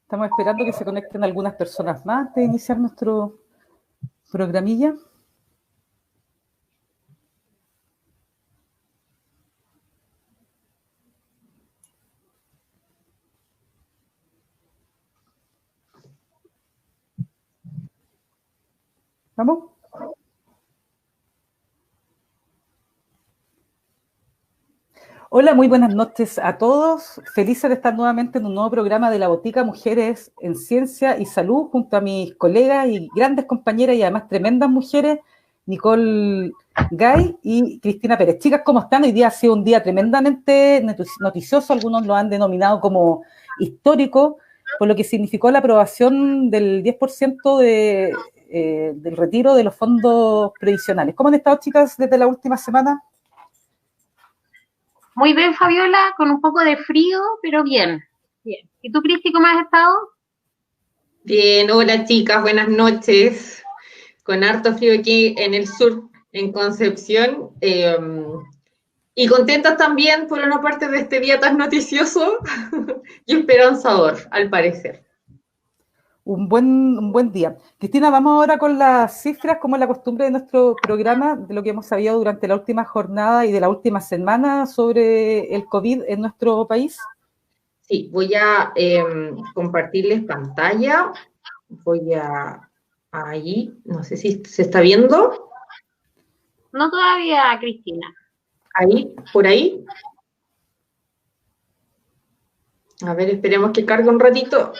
Estamos esperando que se conecten algunas personas más antes de iniciar nuestro programilla. ¿Vamos? Hola, muy buenas noches a todos. Felices de estar nuevamente en un nuevo programa de la Botica Mujeres en Ciencia y Salud, junto a mis colegas y grandes compañeras y además tremendas mujeres, Nicole Gay y Cristina Pérez. Chicas, ¿cómo están? Hoy día ha sido un día tremendamente noticioso, algunos lo han denominado como histórico, por lo que significó la aprobación del 10% del retiro de los fondos previsionales. ¿Cómo han estado, chicas, desde la última semana? Muy bien, Fabiola, con un poco de frío, pero bien. Bien. ¿Y tú, Cristi, cómo has estado? Bien, hola chicas, buenas noches. Con harto frío aquí en el sur, en Concepción. Y contentas también por una parte de este día tan noticioso y esperanzador, al parecer. Un buen día. Cristina, vamos ahora con las cifras, como es la costumbre de nuestro programa, de lo que hemos sabido durante la última jornada y de la última semana sobre el COVID en nuestro país. Sí, voy a compartirles pantalla. Voy a ahí, no sé si se está viendo. No todavía, Cristina. Ahí, por ahí. A ver, esperemos que cargue un ratito.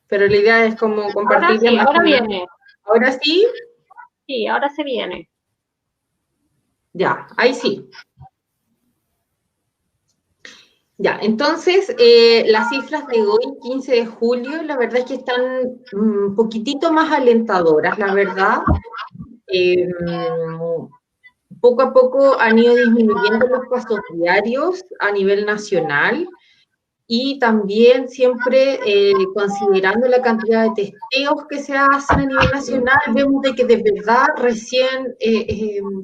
Pero la idea es como compartir. Ahora sí, ahora viene. ¿Ahora sí? Sí, ahora se viene. Ya, ahí sí. Ya, entonces, las cifras de hoy, 15 de julio, la verdad es que están un poquitito más alentadoras, la verdad. Poco a poco han ido disminuyendo los casos diarios a nivel nacional. Y también siempre considerando la cantidad de testeos que se hacen a nivel nacional, vemos de que de verdad recién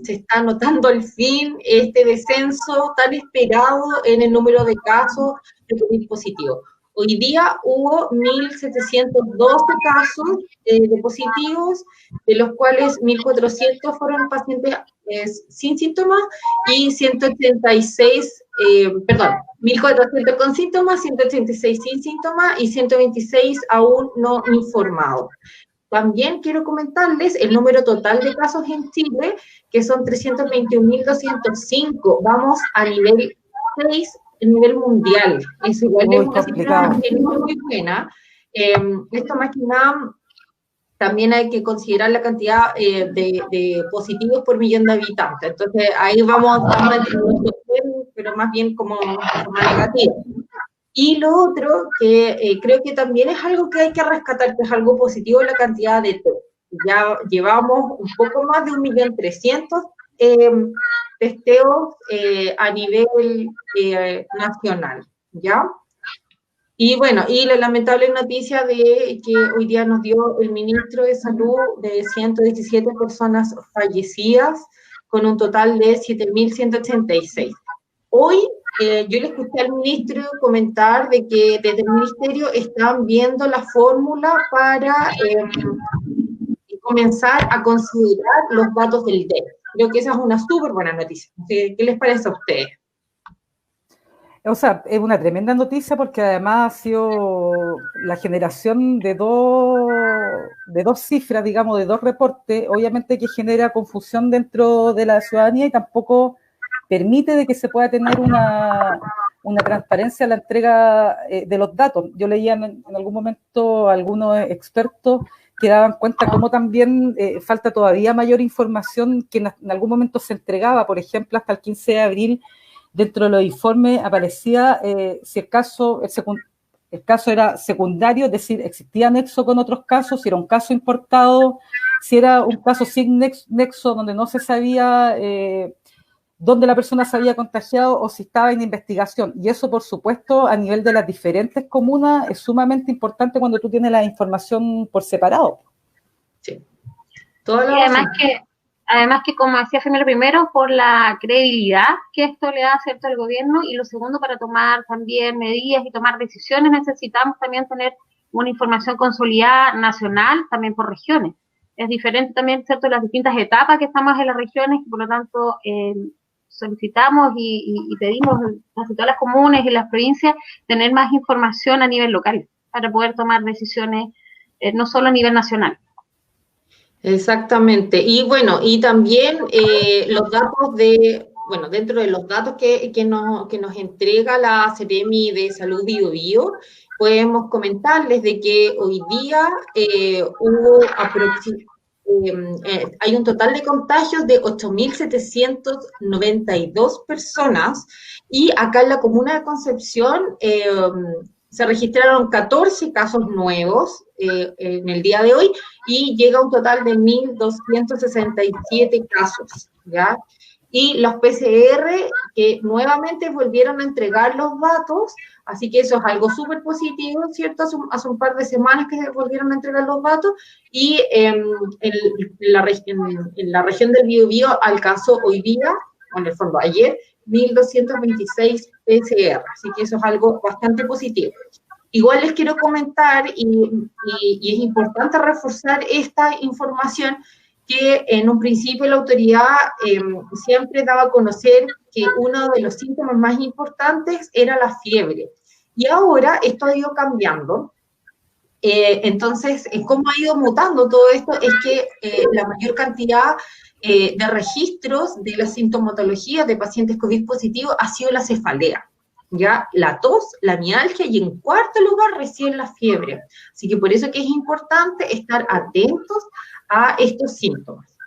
se está notando al fin este descenso tan esperado en el número de casos de COVID positivo. Hoy día hubo 1.712 casos de positivos, de los cuales 1.400 fueron pacientes sin síntomas y 186, perdón, 1.400 con síntomas, 186 sin síntomas y 126 aún no informados. También quiero comentarles el número total de casos en Chile, que son 321.205. Vamos a nivel 6, a nivel mundial. Eso igual es una cifra muy buena. Esto más que nada, también hay que considerar la cantidad de positivos por millón de habitantes. Entonces, ahí vamos a pero más bien como negativo. Y lo otro, que creo que también es algo que hay que rescatar, que es algo positivo, la cantidad de test. Ya llevamos un poco más de 1.300.000 testeos a nivel nacional, ¿ya? Y bueno, y la lamentable noticia de que hoy día nos dio el ministro de Salud de 117 personas fallecidas, con un total de 7.186. Hoy yo le escuché al ministro comentar de que desde el ministerio están viendo la fórmula para comenzar a considerar los datos del DEP. Creo que esa es una súper buena noticia. ¿Qué les parece a ustedes? O sea, es una tremenda noticia porque además ha sido la generación de dos cifras, digamos, de dos reportes, obviamente que genera confusión dentro de la ciudadanía y tampoco permite de que se pueda tener una transparencia en la entrega de los datos. Yo leía en algún momento a algunos expertos que daban cuenta cómo también falta todavía mayor información que en algún momento se entregaba, por ejemplo, hasta el 15 de abril, dentro de los informes aparecía si el caso era secundario, es decir, existía nexo con otros casos, si era un caso importado, si era un caso sin nexo, donde no se sabía dónde la persona se había contagiado o si estaba en investigación. Y eso, por supuesto, a nivel de las diferentes comunas, es sumamente importante cuando tú tienes la información por separado. Sí. Y además que Además que, como decía Femelo, primero, por la credibilidad que esto le da, ¿cierto?, al gobierno, y lo segundo, para tomar también medidas y tomar decisiones, necesitamos también tener una información consolidada nacional, también por regiones. Es diferente también, ¿cierto?, las distintas etapas que estamos en las regiones, y por lo tanto solicitamos y pedimos casi todas las comunes y las provincias tener más información a nivel local para poder tomar decisiones no solo a nivel nacional. Exactamente. Y bueno, y también los datos dentro de los datos que nos entrega la Seremi de Salud Bio Bio, podemos comentarles de que hoy día hay un total de contagios de 8.792 personas, y acá en la comuna de Concepción se registraron 14 casos nuevos en el día de hoy, y llega a un total de 1.267 casos, ¿ya? Y los PCR que nuevamente volvieron a entregar los datos, así que eso es algo súper positivo, ¿cierto? Hace un par de semanas que se volvieron a entregar los datos, y en la región del Biobío alcanzó hoy día, o en el fondo ayer, 1.226 PCR, así que eso es algo bastante positivo. Igual les quiero comentar, y es importante reforzar esta información, que en un principio la autoridad siempre daba a conocer que uno de los síntomas más importantes era la fiebre. Y ahora esto ha ido cambiando. Entonces, ¿cómo ha ido mutando todo esto? Es que la mayor cantidad de registros de la sintomatología de pacientes COVID positivos ha sido la cefalea, ¿ya? La tos, la mialgia, y en cuarto lugar recién la fiebre. Así que por eso que es importante estar atentos a estos síntomas.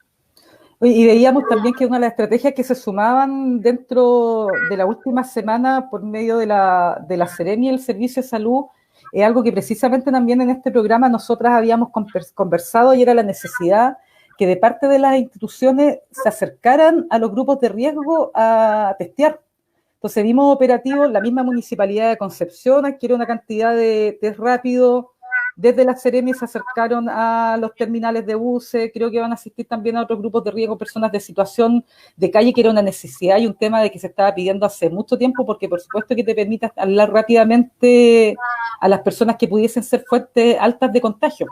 Y veíamos también que una de las estrategias que se sumaban dentro de la última semana por medio de la Seremi y el Servicio de Salud, es algo que precisamente también en este programa nosotras habíamos conversado, y era la necesidad que de parte de las instituciones se acercaran a los grupos de riesgo a testear. Entonces vimos operativos, la misma Municipalidad de Concepción adquirió una cantidad de test rápido, desde la Seremi se acercaron a los terminales de buses, creo que van a asistir también a otros grupos de riesgo, personas de situación de calle, que era una necesidad y un tema de que se estaba pidiendo hace mucho tiempo, porque por supuesto que te permite hablar rápidamente a las personas que pudiesen ser fuentes altas de contagio.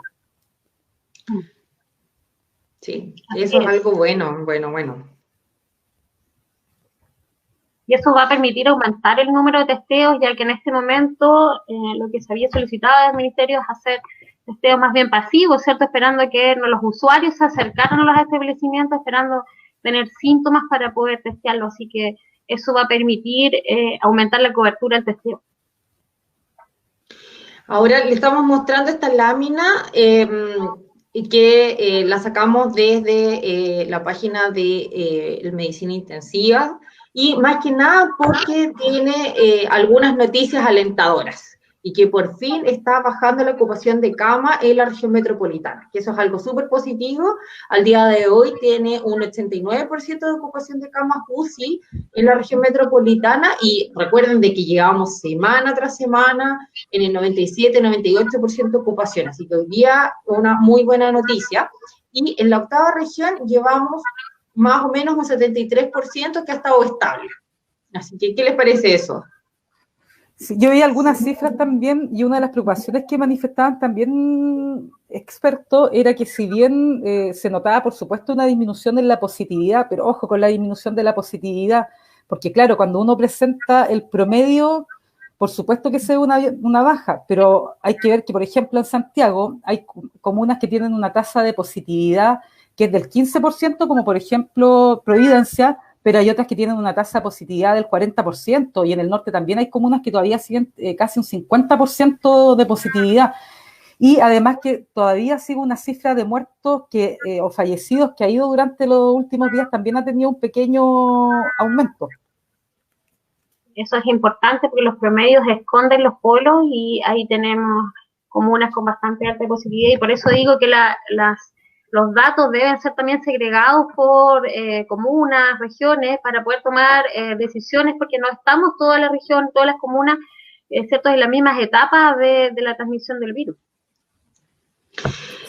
Sí, eso es algo bueno. Y eso va a permitir aumentar el número de testeos, ya que en este momento lo que se había solicitado del Ministerio es hacer testeos más bien pasivos, ¿cierto? Esperando que los usuarios se acercaran a los establecimientos, esperando tener síntomas para poder testearlo. Así que eso va a permitir aumentar la cobertura del testeo. Ahora le estamos mostrando esta lámina que la sacamos desde la página de Medicina Intensiva, y más que nada porque tiene algunas noticias alentadoras, y que por fin está bajando la ocupación de cama en la región metropolitana, que eso es algo súper positivo. Al día de hoy tiene un 89% de ocupación de camas UCI en la región metropolitana, y recuerden de que llevamos semana tras semana en el 97-98% de ocupación, así que hoy día una muy buena noticia. Y en la octava región llevamos más o menos un 73% que ha estado estable. Así que, ¿qué les parece eso? Sí, yo vi algunas cifras también, y una de las preocupaciones que manifestaban también expertos era que, si bien se notaba por supuesto una disminución en la positividad, pero ojo con la disminución de la positividad, porque claro, cuando uno presenta el promedio, por supuesto que se ve una baja, pero hay que ver que, por ejemplo, en Santiago hay comunas que tienen una tasa de positividad que es del 15%, como por ejemplo Providencia, pero hay otras que tienen una tasa de positividad del 40%, y en el norte también hay comunas que todavía siguen casi un 50% de positividad. Y además que todavía sigue una cifra de muertos o fallecidos que ha ido durante los últimos días, también ha tenido un pequeño aumento. Eso es importante porque los promedios esconden los polos, y ahí tenemos comunas con bastante alta positividad, y por eso digo que los datos deben ser también segregados por comunas, regiones, para poder tomar decisiones, porque no estamos toda la región, todas las comunas, excepto en las mismas etapas de la transmisión del virus.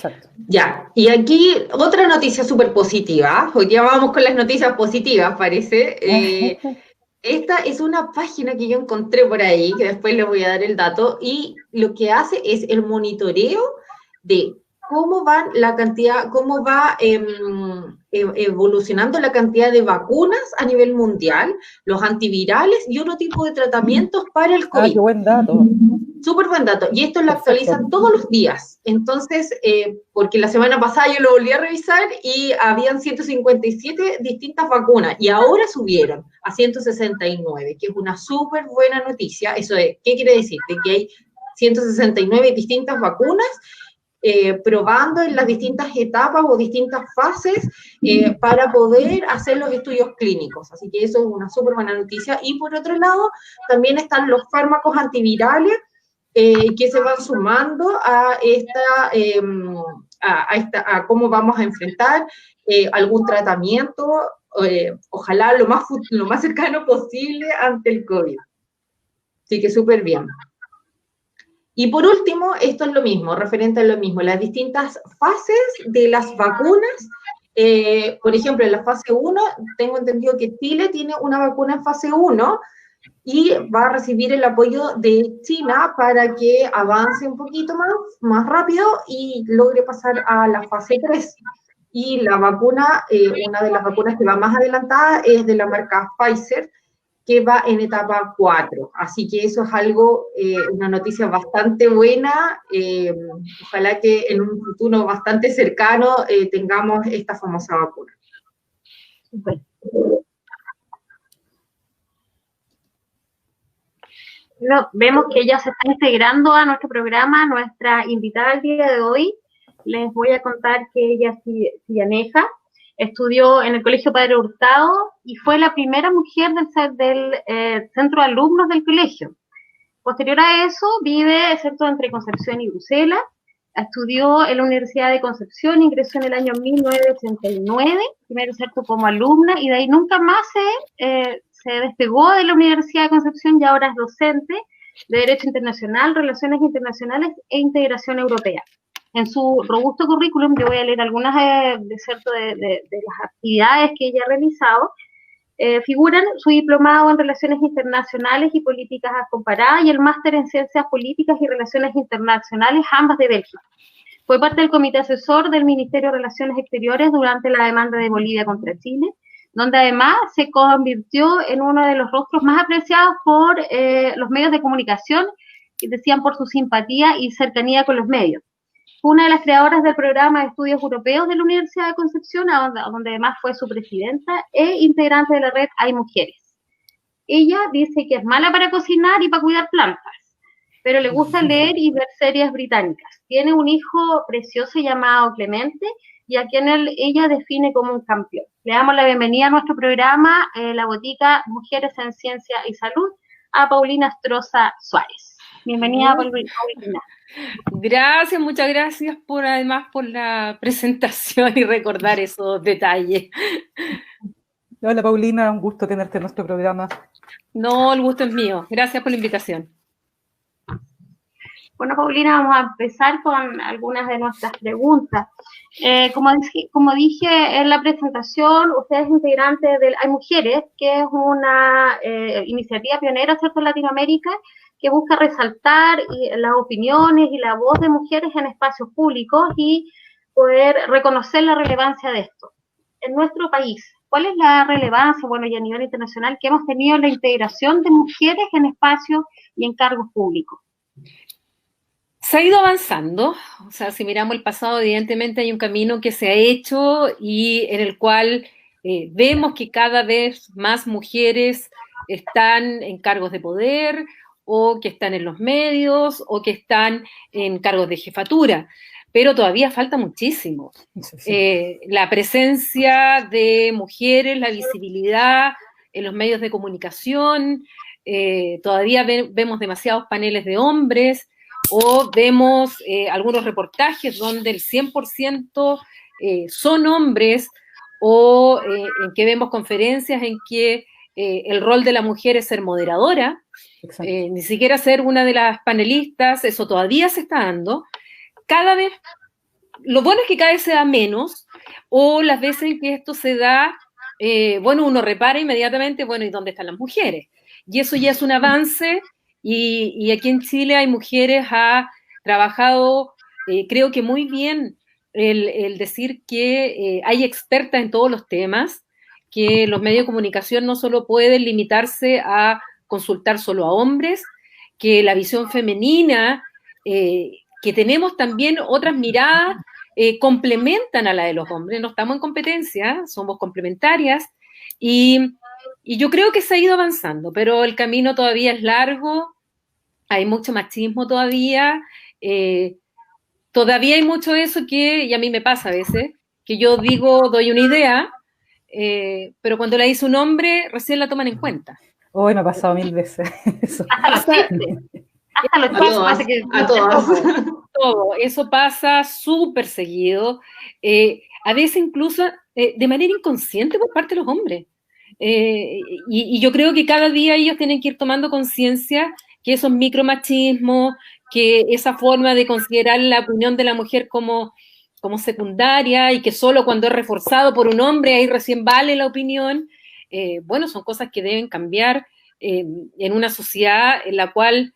Exacto. Ya, y aquí otra noticia súper positiva. Hoy día vamos con las noticias positivas, parece. Esta es una página que yo encontré por ahí, que después les voy a dar el dato, y lo que hace es el monitoreo de cómo va la cantidad, cómo va evolucionando la cantidad de vacunas a nivel mundial, los antivirales y otro tipo de tratamientos para el COVID. Ah, qué buen dato. Súper buen dato. Y esto lo Perfecto. actualizan todos los días. Entonces, porque la semana pasada yo lo volví a revisar y habían 157 distintas vacunas y ahora subieron a 169, que es una súper buena noticia. Eso es, ¿qué quiere decir? De que hay 169 distintas vacunas probando en las distintas etapas o distintas fases para poder hacer los estudios clínicos. Así que eso es una súper buena noticia. Y por otro lado, también están los fármacos antivirales que se van sumando a cómo vamos a enfrentar algún tratamiento, ojalá lo más cercano posible ante el COVID. Así que súper bien. Y por último, esto es lo mismo, referente a lo mismo, las distintas fases de las vacunas. Por ejemplo, en la fase 1, tengo entendido que Chile tiene una vacuna en fase 1, y va a recibir el apoyo de China para que avance un poquito más rápido y logre pasar a la fase 3. Y la vacuna, una de las vacunas que va más adelantada es de la marca Pfizer, que va en etapa 4. Así que eso es algo, una noticia bastante buena. Ojalá que en un futuro bastante cercano tengamos esta famosa vacuna. Super. No, vemos que ella se está integrando a nuestro programa, nuestra invitada al día de hoy. Les voy a contar que ella es sillaneja, estudió en el Colegio Padre Hurtado y fue la primera mujer del centro de alumnos del colegio. Posterior a eso, vive cerca entre Concepción y Bruselas. Estudió en la Universidad de Concepción, ingresó en el año 1989, primero cerco como alumna, y de ahí nunca más se despegó de la Universidad de Concepción y ahora es docente de Derecho Internacional, Relaciones Internacionales e Integración Europea. En su robusto currículum, yo voy a leer algunas de las actividades que ella ha realizado. Figuran su diplomado en Relaciones Internacionales y Políticas Comparadas y el máster en Ciencias Políticas y Relaciones Internacionales, ambas de Bélgica. Fue parte del comité asesor del Ministerio de Relaciones Exteriores durante la demanda de Bolivia contra Chile, donde además se convirtió en uno de los rostros más apreciados por los medios de comunicación, que decían por su simpatía y cercanía con los medios. Fue una de las creadoras del programa de estudios europeos de la Universidad de Concepción, donde además fue su presidenta e integrante de la red Hay Mujeres. Ella dice que es mala para cocinar y para cuidar plantas, pero le gusta leer y ver series británicas. Tiene un hijo precioso llamado Clemente y a quien ella define como un campeón. Le damos la bienvenida a nuestro programa, la botica Mujeres en Ciencia y Salud, a Paulina Astroza Suárez. Bienvenida, Paulina. Gracias, muchas gracias además por la presentación y recordar esos detalles. Hola Paulina, un gusto tenerte en nuestro programa. No, el gusto es mío. Gracias por la invitación. Bueno, Paulina, vamos a empezar con algunas de nuestras preguntas. Como dije en la presentación, usted es integrante del Hay Mujeres, que es una iniciativa pionera, ¿cierto?, en Latinoamérica, que busca resaltar las opiniones y la voz de mujeres en espacios públicos y poder reconocer la relevancia de esto. En nuestro país, ¿cuál es la relevancia, bueno, y a nivel internacional, que hemos tenido la integración de mujeres en espacios y en cargos públicos? Se ha ido avanzando, o sea, si miramos el pasado, evidentemente hay un camino que se ha hecho y en el cual vemos que cada vez más mujeres están en cargos de poder, o que están en los medios, o que están en cargos de jefatura, pero todavía falta muchísimo. La presencia de mujeres, la visibilidad en los medios de comunicación, todavía vemos demasiados paneles de hombres, o vemos algunos reportajes donde el 100% son hombres, o en que vemos conferencias en que el rol de la mujer es ser moderadora, ni siquiera ser una de las panelistas, eso todavía se está dando. Cada vez lo bueno es que cada vez se da menos, o las veces en que esto se da, bueno, uno repara inmediatamente, bueno, ¿y dónde están las mujeres? Y eso ya es un avance, y aquí en Chile hay mujeres, ha trabajado, creo que muy bien, el decir que hay expertas en todos los temas, que los medios de comunicación no solo pueden limitarse a consultar solo a hombres, que la visión femenina, que tenemos también otras miradas, complementan a la de los hombres, no estamos en competencia, somos complementarias, y yo creo que se ha ido avanzando, pero el camino todavía es largo, hay mucho machismo todavía, todavía hay mucho eso que, y a mí me pasa a veces, que yo digo, doy una idea, pero cuando la dice un hombre, recién la toman en cuenta. Hoy me ha pasado 1000 veces eso. Hasta los chistes. A todos. Todo, eso pasa súper seguido, a veces incluso de manera inconsciente por parte de los hombres. Y yo creo que cada día ellos tienen que ir tomando conciencia que esos micromachismos, que esa forma de considerar la opinión de la mujer como secundaria y que solo cuando es reforzado por un hombre ahí recién vale la opinión, bueno, son cosas que deben cambiar en una sociedad en la cual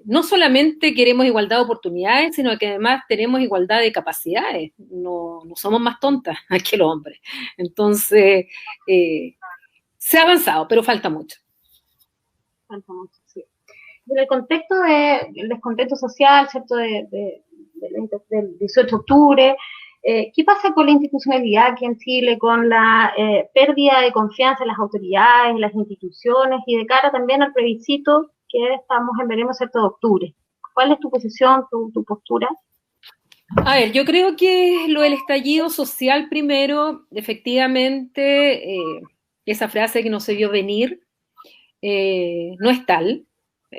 no solamente queremos igualdad de oportunidades, sino que además tenemos igualdad de capacidades. No somos más tontas que los hombres. Entonces, se ha avanzado, pero falta mucho. Falta mucho, sí. En el contexto del descontento social, ¿cierto? Del 18 de octubre, ¿qué pasa con la institucionalidad aquí en Chile, con la pérdida de confianza en las autoridades, en las instituciones y de cara también al plebiscito que estamos en veremos el 7 de octubre? ¿Cuál es tu posición, tu postura? A ver, yo creo que lo del estallido social primero, efectivamente, esa frase que no se vio venir, no es tal.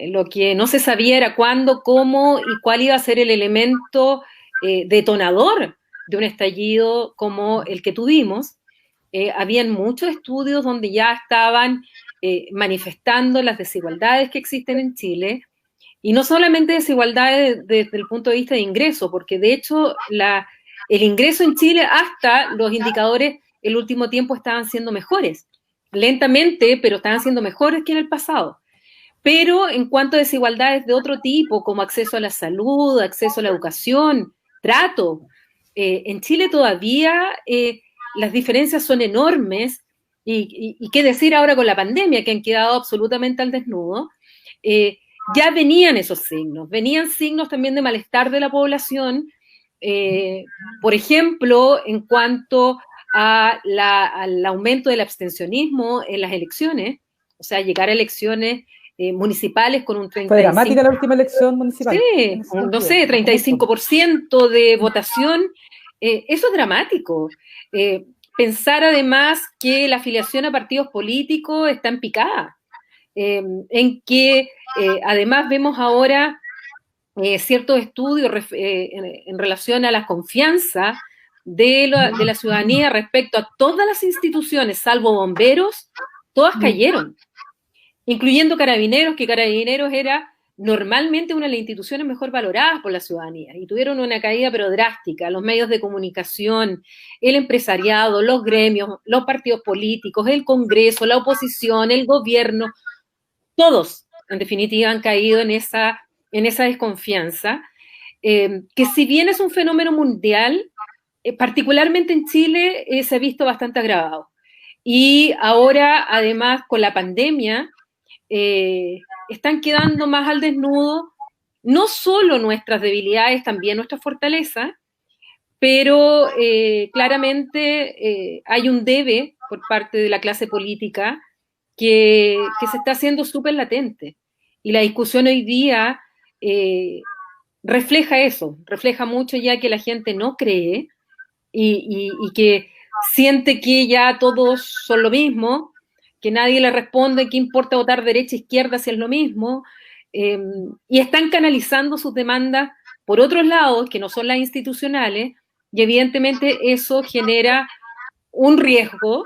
Lo que no se sabía era cuándo, cómo y cuál iba a ser el elemento detonador de un estallido como el que tuvimos. Habían muchos estudios donde ya estaban manifestando las desigualdades que existen en Chile, y no solamente desigualdades desde el punto de vista de ingreso, porque de hecho el ingreso en Chile, hasta los indicadores el último tiempo estaban siendo mejores, lentamente, pero estaban siendo mejores que en el pasado. Pero en cuanto a desigualdades de otro tipo, como acceso a la salud, acceso a la educación, trato, en Chile todavía las diferencias son enormes, y qué decir ahora con la pandemia, que han quedado absolutamente al desnudo. Ya venían esos signos, venían signos también de malestar de la población, por ejemplo, en cuanto al aumento del abstencionismo en las elecciones, o sea, llegar a elecciones municipales con un 35%. Fue dramática la última elección municipal. Sí, no sé, 35% de votación, eso es dramático. Pensar además que la afiliación a partidos políticos está en picada, en que además vemos ahora ciertos estudios en relación a la confianza de la ciudadanía respecto a todas las instituciones, salvo bomberos, todas cayeron, incluyendo Carabineros, que Carabineros era normalmente una de las instituciones mejor valoradas por la ciudadanía, y tuvieron una caída pero drástica. Los medios de comunicación, el empresariado, los gremios, los partidos políticos, el Congreso, la oposición, el gobierno, todos, en definitiva, han caído en esa desconfianza, que si bien es un fenómeno mundial, particularmente en Chile se ha visto bastante agravado. Y ahora, además, con la pandemia, están quedando más al desnudo no solo nuestras debilidades, también nuestras fortalezas, pero claramente hay un debe por parte de la clase política que se está haciendo súper latente. Y la discusión hoy día refleja eso, refleja mucho ya que la gente no cree y que siente que ya todos son lo mismo, que nadie le responde, qué importa votar derecha, izquierda, si es lo mismo, y están canalizando sus demandas por otros lados, que no son las institucionales, y evidentemente eso genera un riesgo,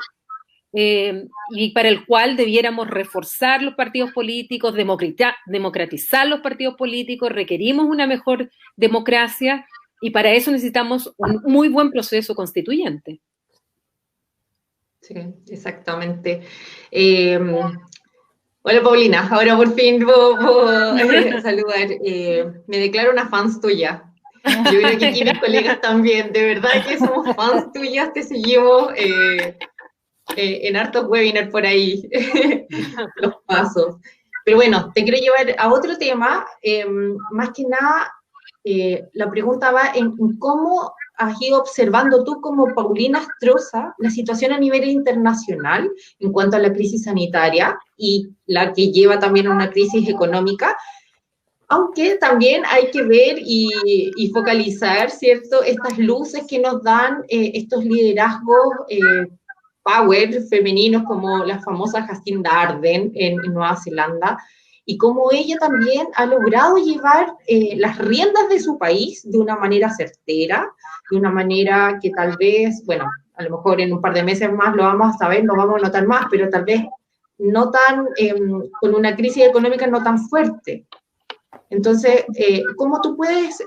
y para el cual debiéramos reforzar los partidos políticos, democratizar los partidos políticos, requerimos una mejor democracia, y para eso necesitamos un muy buen proceso constituyente. Sí, exactamente. Hola Paulina, ahora por fin puedo saludar. Me declaro una fans tuya. Yo creo que aquí mis colegas también, de verdad que somos fans tuyas, te seguimos en hartos webinars por ahí, los pasos. Pero bueno, te quiero llevar a otro tema, más que nada, la pregunta va en cómo has ido observando tú como Paulina Astroza la situación a nivel internacional en cuanto a la crisis sanitaria y la que lleva también a una crisis económica, aunque también hay que ver y focalizar, ¿cierto?, estas luces que nos dan estos liderazgos power femeninos como la famosa Jacinda Ardern en Nueva Zelanda, y cómo ella también ha logrado llevar las riendas de su país de una manera certera, de una manera que tal vez, bueno, a lo mejor en un par de meses más lo vamos a saber, lo vamos a notar más, pero tal vez no tan, con una crisis económica no tan fuerte. Entonces, ¿cómo tú puedes,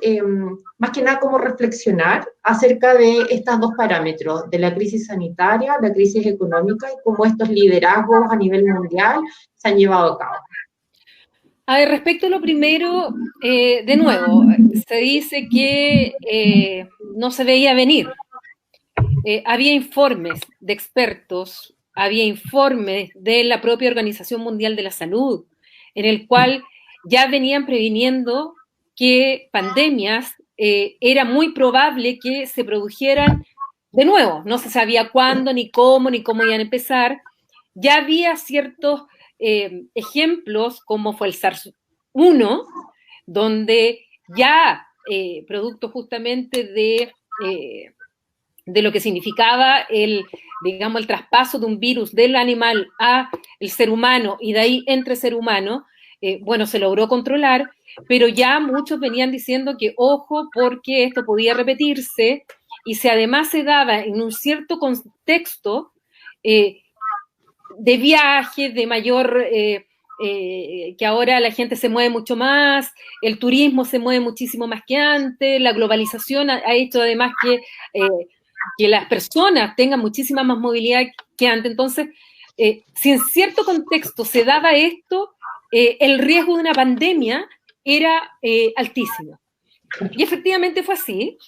más que nada, cómo reflexionar acerca de estos dos parámetros, de la crisis sanitaria, la crisis económica, y cómo estos liderazgos a nivel mundial se han llevado a cabo? A ver, respecto a lo primero, de nuevo, se dice que no se veía venir. Había informes de expertos, había informes de la propia Organización Mundial de la Salud, en el cual ya venían previniendo que pandemias era muy probable que se produjeran de nuevo. No se sabía cuándo, ni cómo iban a empezar. Ya había ciertos ejemplos, como fue el SARS-1, donde ya, producto justamente de lo que significaba digamos, el traspaso de un virus del animal a el ser humano y de ahí entre ser humano, bueno, se logró controlar, pero ya muchos venían diciendo que ojo, porque esto podía repetirse, y si además se daba en un cierto contexto de viaje, de mayor, que ahora la gente se mueve mucho más, el turismo se mueve muchísimo más que antes, la globalización ha hecho además que las personas tengan muchísima más movilidad que antes. Entonces, si en cierto contexto se daba esto, el riesgo de una pandemia era altísimo. Y efectivamente fue así.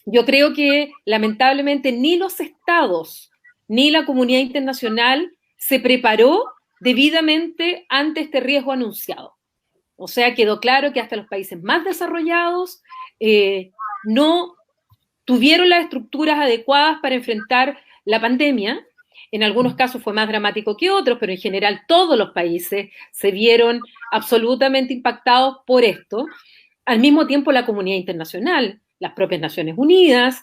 Yo creo que lamentablemente ni los estados ni la comunidad internacional se preparó debidamente ante este riesgo anunciado. O sea, quedó claro que hasta los países más desarrollados no tuvieron las estructuras adecuadas para enfrentar la pandemia. En algunos casos fue más dramático que otros, pero en general todos los países se vieron absolutamente impactados por esto. Al mismo tiempo, la comunidad internacional, las propias Naciones Unidas,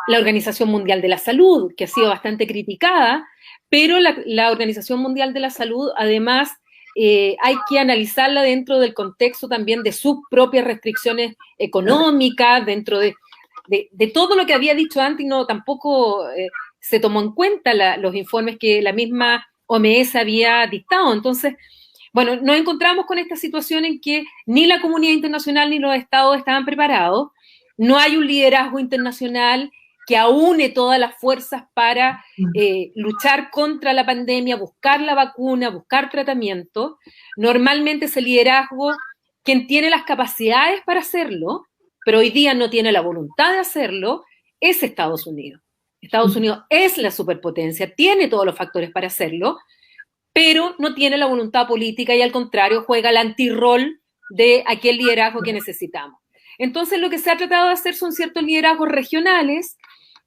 la Organización Mundial de la Salud, que ha sido bastante criticada, pero la Organización Mundial de la Salud, además, hay que analizarla dentro del contexto también de sus propias restricciones económicas, dentro de todo lo que había dicho antes, no tampoco se tomó en cuenta los informes que la misma OMS había dictado. Entonces, bueno, nos encontramos con esta situación en que ni la comunidad internacional ni los estados estaban preparados, no hay un liderazgo internacional que aúne todas las fuerzas para luchar contra la pandemia, buscar la vacuna, buscar tratamiento. Normalmente ese liderazgo, quien tiene las capacidades para hacerlo, pero hoy día no tiene la voluntad de hacerlo, es Estados Unidos. Estados Unidos es la superpotencia, tiene todos los factores para hacerlo, pero no tiene la voluntad política y al contrario juega el antirrol de aquel liderazgo que necesitamos. Entonces lo que se ha tratado de hacer son ciertos liderazgos regionales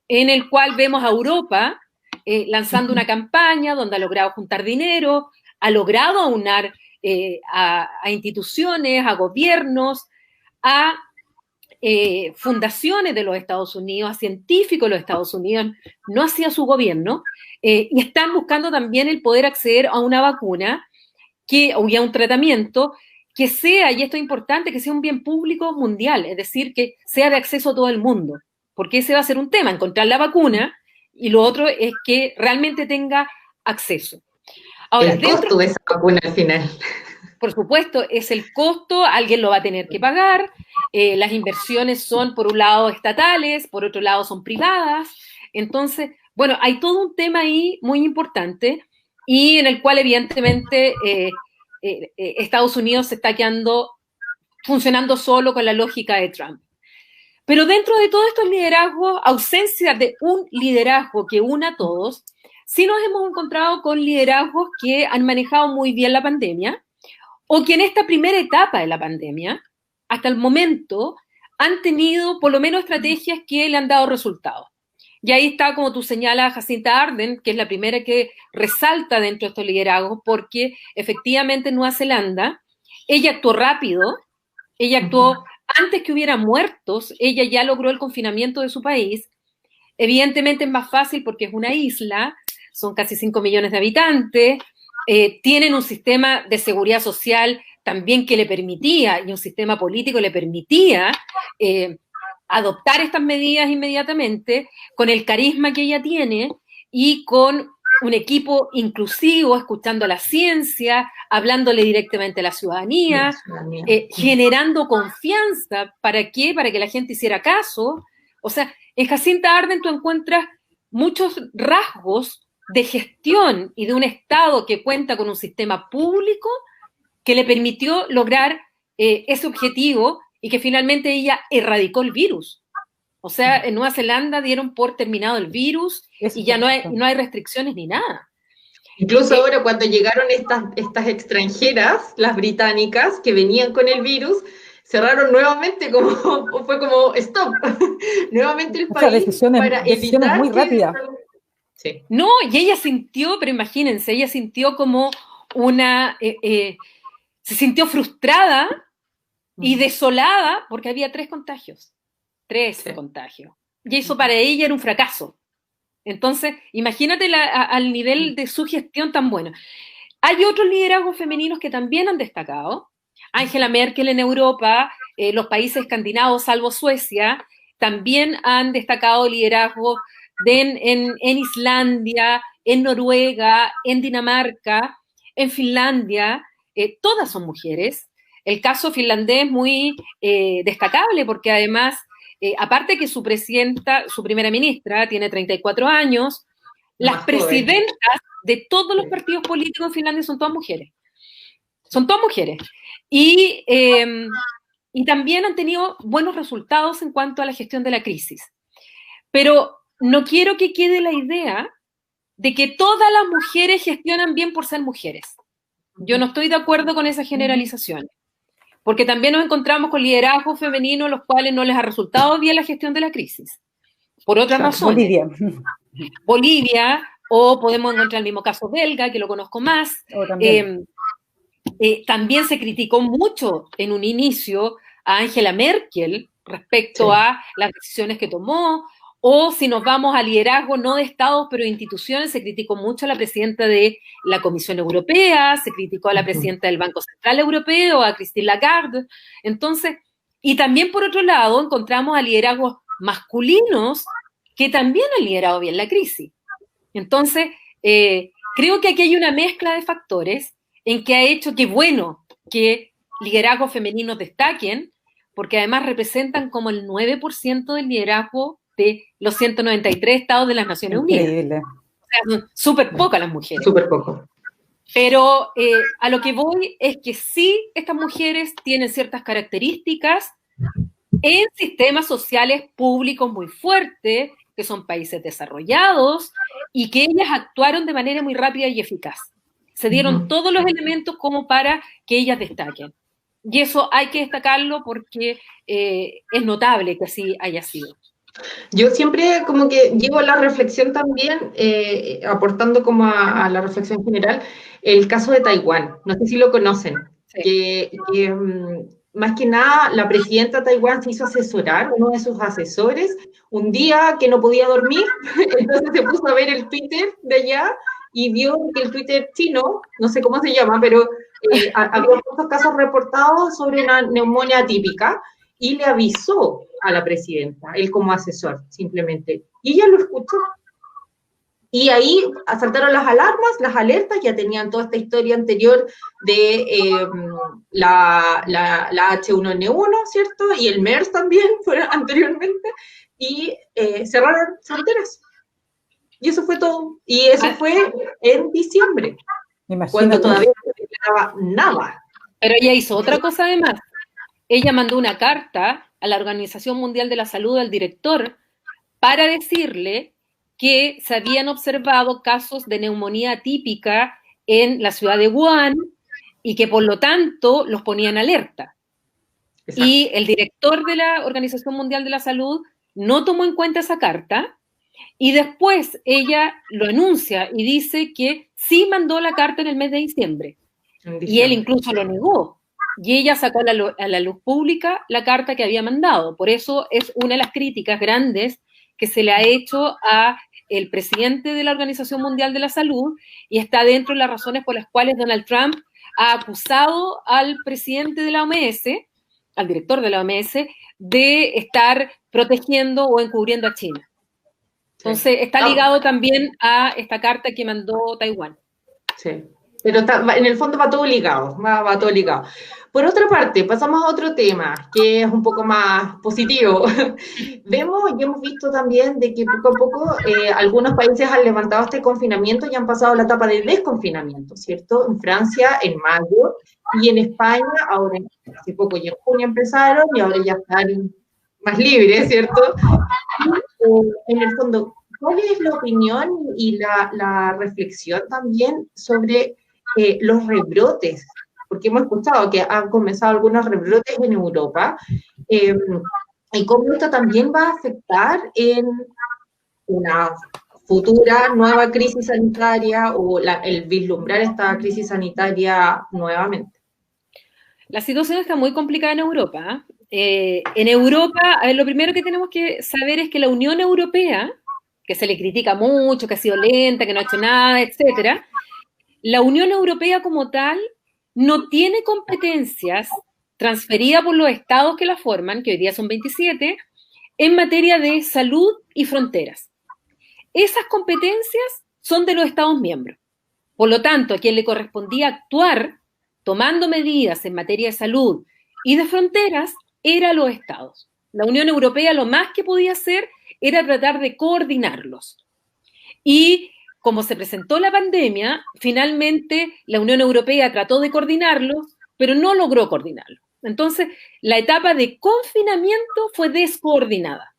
en el cual vemos a Europa lanzando una campaña donde ha logrado juntar dinero, ha logrado aunar a instituciones, a gobiernos, a fundaciones de los Estados Unidos, a científicos de los Estados Unidos, no hacia su gobierno, y están buscando también el poder acceder a una vacuna o a un tratamiento que sea, y esto es importante, que sea un bien público mundial, es decir, que sea de acceso a todo el mundo, porque ese va a ser un tema, encontrar la vacuna, y lo otro es que realmente tenga acceso. Ahora, el costo de esa vacuna al final. Por supuesto, es el costo, alguien lo va a tener que pagar, las inversiones son, por un lado, estatales, por otro lado, son privadas. Entonces, bueno, hay todo un tema ahí muy importante y en el cual, evidentemente, Estados Unidos se está quedando funcionando solo con la lógica de Trump. Pero dentro de todos estos liderazgos, ausencia de un liderazgo que una a todos, sí nos hemos encontrado con liderazgos que han manejado muy bien la pandemia o que en esta primera etapa de la pandemia, hasta el momento, han tenido por lo menos estrategias que le han dado resultados. Y ahí está, como tú señalas, Jacinta Ardern, que es la primera que resalta dentro de estos liderazgos, porque efectivamente en Nueva Zelanda ella actuó rápido, ella actuó antes que hubiera muertos, ella ya logró el confinamiento de su país. Evidentemente es más fácil porque es una isla, son casi 5 millones de habitantes, tienen un sistema de seguridad social también que le permitía, y un sistema político le permitía adoptar estas medidas inmediatamente, con el carisma que ella tiene y con un equipo inclusivo, escuchando la ciencia, hablándole directamente a la ciudadanía, generando confianza. ¿Para qué? Para que la gente hiciera caso. O sea, en Jacinta Ardern tú encuentras muchos rasgos de gestión y de un Estado que cuenta con un sistema público que le permitió lograr ese objetivo y que finalmente ella erradicó el virus. O sea, en Nueva Zelanda dieron por terminado el virus y ya no hay restricciones ni nada. Incluso ahora cuando llegaron estas extranjeras, las británicas, que venían con el virus, cerraron nuevamente, fue como stop, nuevamente el país para evitar muy rápidas. Sí. No, y ella sintió, pero imagínense, ella sintió como se sintió frustrada y desolada porque había 3 contagios. 3 contagios. Y eso para ella era un fracaso. Entonces, imagínate al nivel de su gestión tan buena. Hay otros liderazgos femeninos que también han destacado. Angela Merkel en Europa, los países escandinavos, salvo Suecia, también han destacado liderazgos en Islandia, en Noruega, en Dinamarca, en Finlandia. Todas son mujeres. El caso finlandés es muy destacable porque además, aparte que su primera ministra, tiene 34 años, las presidentas de todos los partidos políticos en Finlandia son todas mujeres. Son todas mujeres. Y también han tenido buenos resultados en cuanto a la gestión de la crisis. Pero no quiero que quede la idea de que todas las mujeres gestionan bien por ser mujeres. Yo no estoy de acuerdo con esa generalización. Porque también nos encontramos con liderazgos femeninos los cuales no les ha resultado bien la gestión de la crisis. Por otras razones. Bolivia, o podemos encontrar el mismo caso belga, que lo conozco más. También se criticó mucho en un inicio a Angela Merkel respecto a las decisiones que tomó, o si nos vamos a liderazgo no de estados, pero de instituciones, se criticó mucho a la presidenta de la Comisión Europea, se criticó a la presidenta del Banco Central Europeo, a Christine Lagarde. Entonces, y también por otro lado encontramos a liderazgos masculinos que también han liderado bien la crisis. Entonces, creo que aquí hay una mezcla de factores en que ha hecho que, bueno, que liderazgos femeninos destaquen, porque además representan como el 9% del liderazgo de los 193 estados de las Naciones Unidas. O sea, son súper pocas las mujeres. Súper poco. Pero a lo que voy es que sí, estas mujeres tienen ciertas características en sistemas sociales públicos muy fuertes, que son países desarrollados, y que ellas actuaron de manera muy rápida y eficaz. Se dieron todos los elementos como para que ellas destaquen. Y eso hay que destacarlo porque es notable que así haya sido. Yo siempre como que llevo la reflexión también, aportando como a la reflexión general, el caso de Taiwán. No sé si lo conocen. Sí. Que más que nada, la presidenta de Taiwán se hizo asesorar, uno de sus asesores, un día que no podía dormir, entonces se puso a ver el Twitter de allá y vio que el Twitter chino, no sé cómo se llama, pero había muchos casos reportados sobre una neumonía atípica, y le avisó a la presidenta, él como asesor, simplemente. Y ella lo escuchó. Y ahí saltaron las alarmas, las alertas, ya tenían toda esta historia anterior de la H1N1, ¿cierto? Y el MERS también, fueron anteriormente, y cerraron fronteras. Y eso fue todo. Y eso fue en diciembre, cuando todavía no se declaraba nada. Pero ella hizo otra cosa además. Ella mandó una carta a la Organización Mundial de la Salud, al director, para decirle que se habían observado casos de neumonía atípica en la ciudad de Wuhan y que por lo tanto los ponía en alerta. Exacto. Y el director de la Organización Mundial de la Salud no tomó en cuenta esa carta y después ella lo anuncia y dice que sí mandó la carta en el mes de diciembre. Y él incluso lo negó. Y ella sacó a la luz pública la carta que había mandado. Por eso es una de las críticas grandes que se le ha hecho a el presidente de la Organización Mundial de la Salud y está dentro de las razones por las cuales Donald Trump ha acusado al presidente de la OMS, al director de la OMS, de estar protegiendo o encubriendo a China. Entonces, está ligado también a esta carta que mandó Taiwán. Sí, pero en el fondo va todo ligado, va todo ligado. Por otra parte, pasamos a otro tema, que es un poco más positivo. Vemos y hemos visto también de que poco a poco algunos países han levantado este confinamiento y han pasado la etapa de desconfinamiento, ¿cierto? En Francia, en mayo, y en España, ahora hace poco, ya en junio empezaron, y ahora ya están más libres, ¿cierto? Y, en el fondo, ¿cuál es la opinión y la reflexión también sobre los rebrotes? Porque hemos escuchado que han comenzado algunos rebrotes en Europa, y cómo esto también va a afectar en una futura nueva crisis sanitaria o el vislumbrar esta crisis sanitaria nuevamente. La situación está muy complicada en Europa. En Europa, lo primero que tenemos que saber es que la Unión Europea, que se le critica mucho, que ha sido lenta, que no ha hecho nada, etcétera, la Unión Europea como tal no tiene competencias transferidas por los estados que la forman, que hoy día son 27, en materia de salud y fronteras. Esas competencias son de los estados miembros. Por lo tanto, a quien le correspondía actuar tomando medidas en materia de salud y de fronteras era los estados. La Unión Europea lo más que podía hacer era tratar de coordinarlos. Y como se presentó la pandemia, finalmente la Unión Europea trató de coordinarlos, pero no logró coordinarlos. Entonces, la etapa de confinamiento fue descoordinada,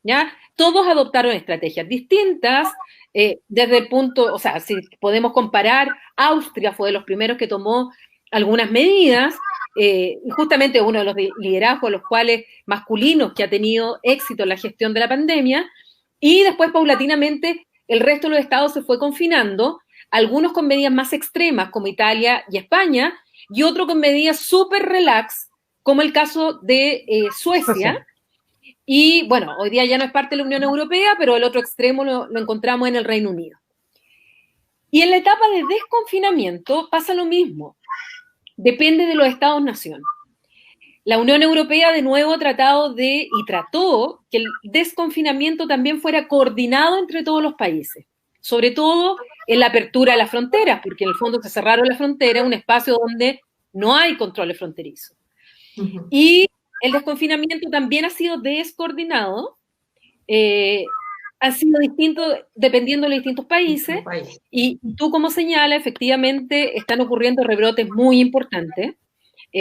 ¿ya? Todos adoptaron estrategias distintas, desde el punto, o sea, si podemos comparar, Austria fue de los primeros que tomó algunas medidas, y justamente uno de los liderazgos, los cuales masculinos que ha tenido éxito en la gestión de la pandemia, y después paulatinamente el resto de los estados se fue confinando, algunos con medidas más extremas, como Italia y España, y otros con medidas súper relax, como el caso de Suecia. Y bueno, hoy día ya no es parte de la Unión Europea, pero el otro extremo lo encontramos en el Reino Unido. Y en la etapa de desconfinamiento pasa lo mismo. Depende de los estados-nación. La Unión Europea de nuevo ha tratado y trató que el desconfinamiento también fuera coordinado entre todos los países, sobre todo en la apertura de las fronteras, porque en el fondo se cerraron las fronteras, un espacio donde no hay controles fronterizos. Uh-huh. Y el desconfinamiento también ha sido descoordinado, ha sido distinto dependiendo de los distintos países, y tú como señala, efectivamente están ocurriendo rebrotes muy importantes.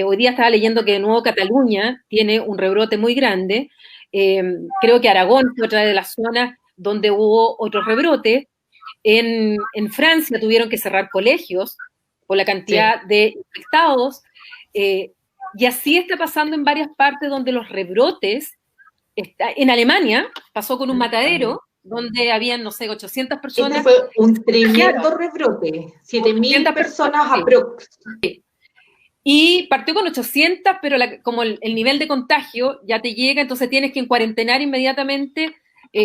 Hoy día estaba leyendo que de nuevo Cataluña tiene un rebrote muy grande. Creo que Aragón fue otra de las zonas donde hubo otros rebrotes. En Francia tuvieron que cerrar colegios por la cantidad de infectados. Y así está pasando en varias partes donde los rebrotes. En Alemania pasó con un matadero donde habían, no sé, 800 personas. Este fue un tremendo rebrote. 7.000 personas aproximadamente. Y partió con 800, pero como el nivel de contagio ya te llega, entonces tienes que cuarentenar inmediatamente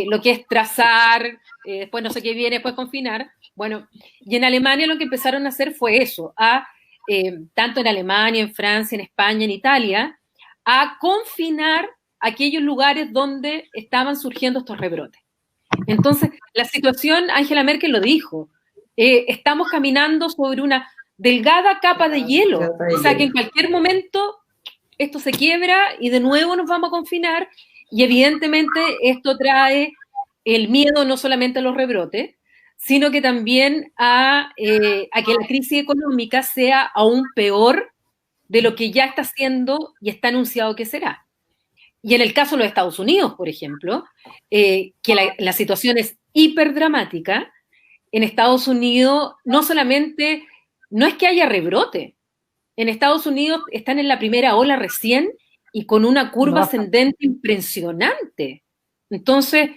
lo que es trazar, después no sé qué viene, después confinar. Bueno, y en Alemania lo que empezaron a hacer fue eso, tanto en Alemania, en Francia, en España, en Italia, a confinar aquellos lugares donde estaban surgiendo estos rebrotes. Entonces, la situación, Angela Merkel lo dijo, estamos caminando sobre una delgada capa de hielo, o sea que en cualquier momento esto se quiebra y de nuevo nos vamos a confinar, y evidentemente esto trae el miedo no solamente a los rebrotes, sino que también a que la crisis económica sea aún peor de lo que ya está siendo y está anunciado que será. Y en el caso de los Estados Unidos, por ejemplo, que la situación es hiperdramática, en Estados Unidos no solamente, no es que haya rebrote, en Estados Unidos están en la primera ola recién y con una curva ascendente impresionante. Entonces,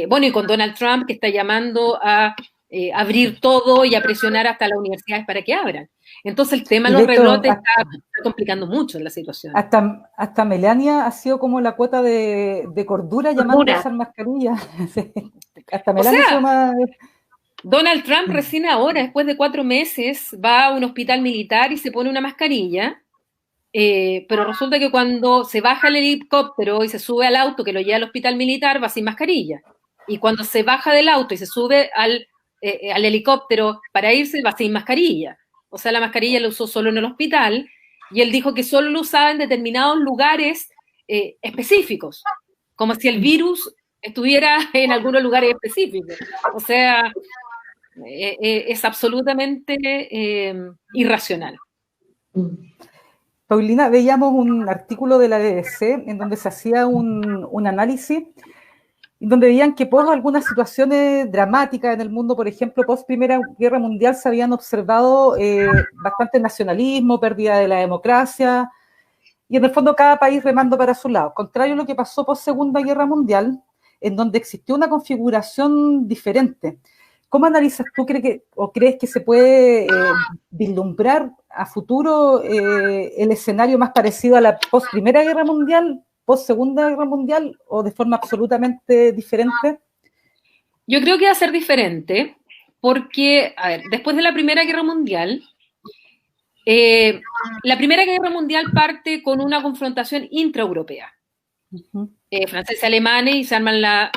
bueno, y con Donald Trump que está llamando a abrir todo y a presionar hasta las universidades para que abran. Entonces el tema de los rebrotes está complicando mucho la situación. Hasta Melania ha sido como la cuota de cordura llamando a usar mascarilla. Hasta Melania ha sido más... Donald Trump recién ahora, después de 4 meses, va a un hospital militar y se pone una mascarilla, pero resulta que cuando se baja el helicóptero y se sube al auto que lo lleva al hospital militar, va sin mascarilla. Y cuando se baja del auto y se sube al helicóptero para irse, va sin mascarilla. O sea, la mascarilla la usó solo en el hospital, y él dijo que solo lo usaba en determinados lugares específicos, como si el virus estuviera en algunos lugares específicos. O sea, es absolutamente irracional. Paulina, veíamos un artículo de la BBC en donde se hacía un análisis, donde veían que post algunas situaciones dramáticas en el mundo, por ejemplo, post Primera Guerra Mundial, se habían observado bastante nacionalismo, pérdida de la democracia, y en el fondo cada país remando para su lado. Contrario a lo que pasó post Segunda Guerra Mundial, en donde existió una configuración diferente. ¿Cómo analizas tú, crees que se puede vislumbrar a futuro el escenario más parecido a la post Primera Guerra Mundial, post Segunda Guerra Mundial, o de forma absolutamente diferente? Yo creo que va a ser diferente, porque, a ver, después de la Primera Guerra Mundial, la Primera Guerra Mundial parte con una confrontación intraeuropea. Franceses y alemanes, y se arman las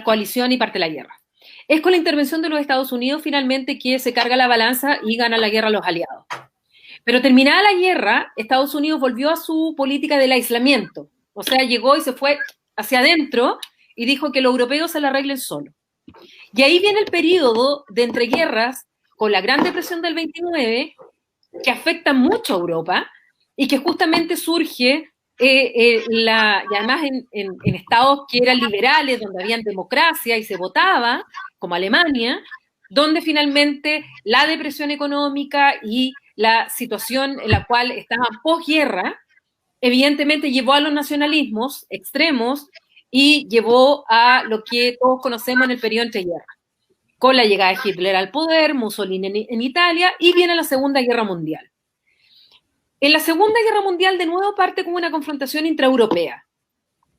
coaliciones y parte la guerra. Es con la intervención de los Estados Unidos finalmente que se carga la balanza y gana la guerra los aliados. Pero terminada la guerra, Estados Unidos volvió a su política del aislamiento. O sea, llegó y se fue hacia adentro y dijo que los europeos se la arreglen solos. Y ahí viene el periodo de entreguerras con la Gran Depresión del 29, que afecta mucho a Europa y que justamente surge y además en estados que eran liberales, donde habían democracia y se votaba, como Alemania, donde finalmente la depresión económica y la situación en la cual estaban posguerra, evidentemente llevó a los nacionalismos extremos y llevó a lo que todos conocemos en el periodo entreguerras, con la llegada de Hitler al poder, Mussolini en Italia, y viene la Segunda Guerra Mundial. En la Segunda Guerra Mundial, de nuevo, parte como una confrontación intraeuropea.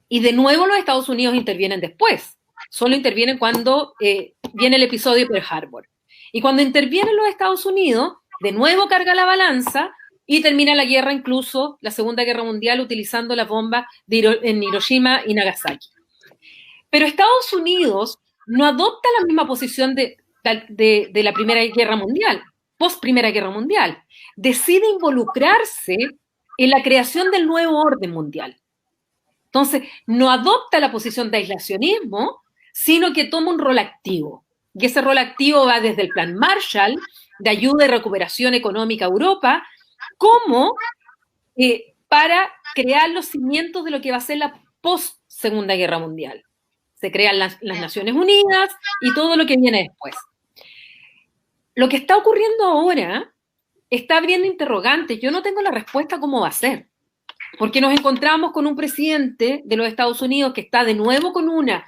Y de nuevo los Estados Unidos intervienen después. Solo intervienen cuando viene el episodio de Pearl Harbor. Y cuando intervienen los Estados Unidos, de nuevo carga la balanza y termina la guerra, incluso la Segunda Guerra Mundial, utilizando las bombas en Hiroshima y Nagasaki. Pero Estados Unidos no adopta la misma posición de la Primera Guerra Mundial, post Primera Guerra Mundial. Decide involucrarse en la creación del nuevo orden mundial. Entonces, no adopta la posición de aislacionismo, sino que toma un rol activo. Y ese rol activo va desde el Plan Marshall, de ayuda y recuperación económica a Europa, como para crear los cimientos de lo que va a ser la post-Segunda Guerra Mundial. Se crean las Naciones Unidas y todo lo que viene después. Lo que está ocurriendo ahora está abriendo interrogantes. Yo no tengo la respuesta cómo va a ser, porque nos encontramos con un presidente de los Estados Unidos que está de nuevo con una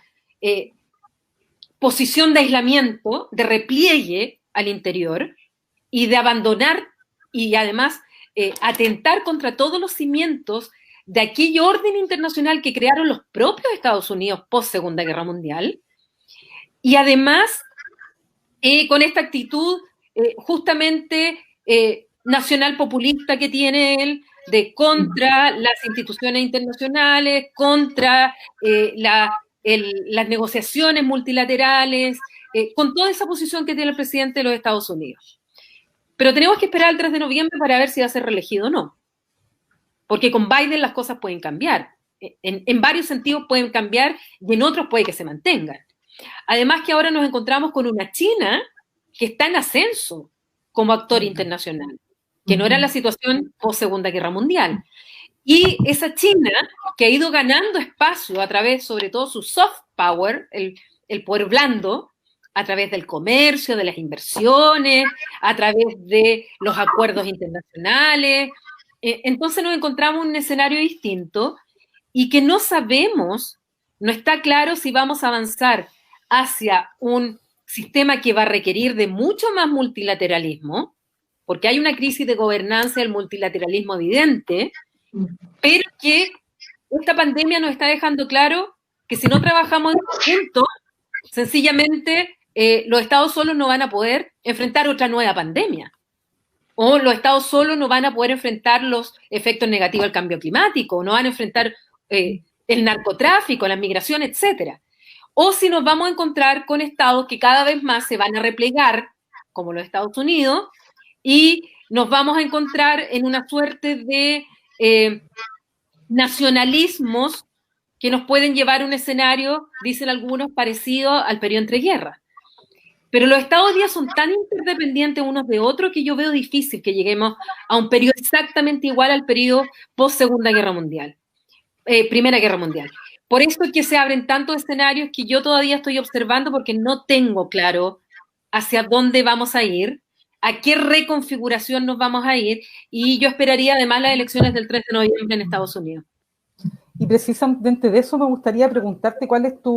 posición de aislamiento, de repliegue al interior y de abandonar y además atentar contra todos los cimientos de aquello orden internacional que crearon los propios Estados Unidos post Segunda Guerra Mundial, y además con esta actitud justamente nacional populista que tiene él, de contra las instituciones internacionales, contra las negociaciones multilaterales, con toda esa posición que tiene el presidente de los Estados Unidos. Pero tenemos que esperar el 3 de noviembre para ver si va a ser reelegido o no. Porque con Biden las cosas pueden cambiar. En varios sentidos pueden cambiar y en otros puede que se mantengan. Además que ahora nos encontramos con una China que está en ascenso como actor internacional, que no era la situación post Segunda Guerra Mundial. Y esa China que ha ido ganando espacio a través, sobre todo, su soft power, el poder blando, a través del comercio, de las inversiones, a través de los acuerdos internacionales. Entonces nos encontramos en un escenario distinto y que no sabemos, no está claro si vamos a avanzar hacia un sistema que va a requerir de mucho más multilateralismo, porque hay una crisis de gobernanza del multilateralismo evidente, pero que esta pandemia nos está dejando claro que si no trabajamos en conjunto, sencillamente los estados solos no van a poder enfrentar otra nueva pandemia. O los estados solos no van a poder enfrentar los efectos negativos del cambio climático, no van a enfrentar el narcotráfico, la migración, etcétera. O si nos vamos a encontrar con estados que cada vez más se van a replegar, como los Estados Unidos, y nos vamos a encontrar en una suerte de nacionalismos que nos pueden llevar a un escenario, dicen algunos, parecido al periodo entre guerras. Pero los estados hoy día son tan interdependientes unos de otros que yo veo difícil que lleguemos a un periodo exactamente igual al periodo post-Segunda Guerra Mundial, Primera Guerra Mundial. Por eso es que se abren tantos escenarios que yo todavía estoy observando porque no tengo claro hacia dónde vamos a ir, a qué reconfiguración nos vamos a ir, y yo esperaría además las elecciones del 3 de noviembre en Estados Unidos. Y precisamente de eso me gustaría preguntarte cuál es tu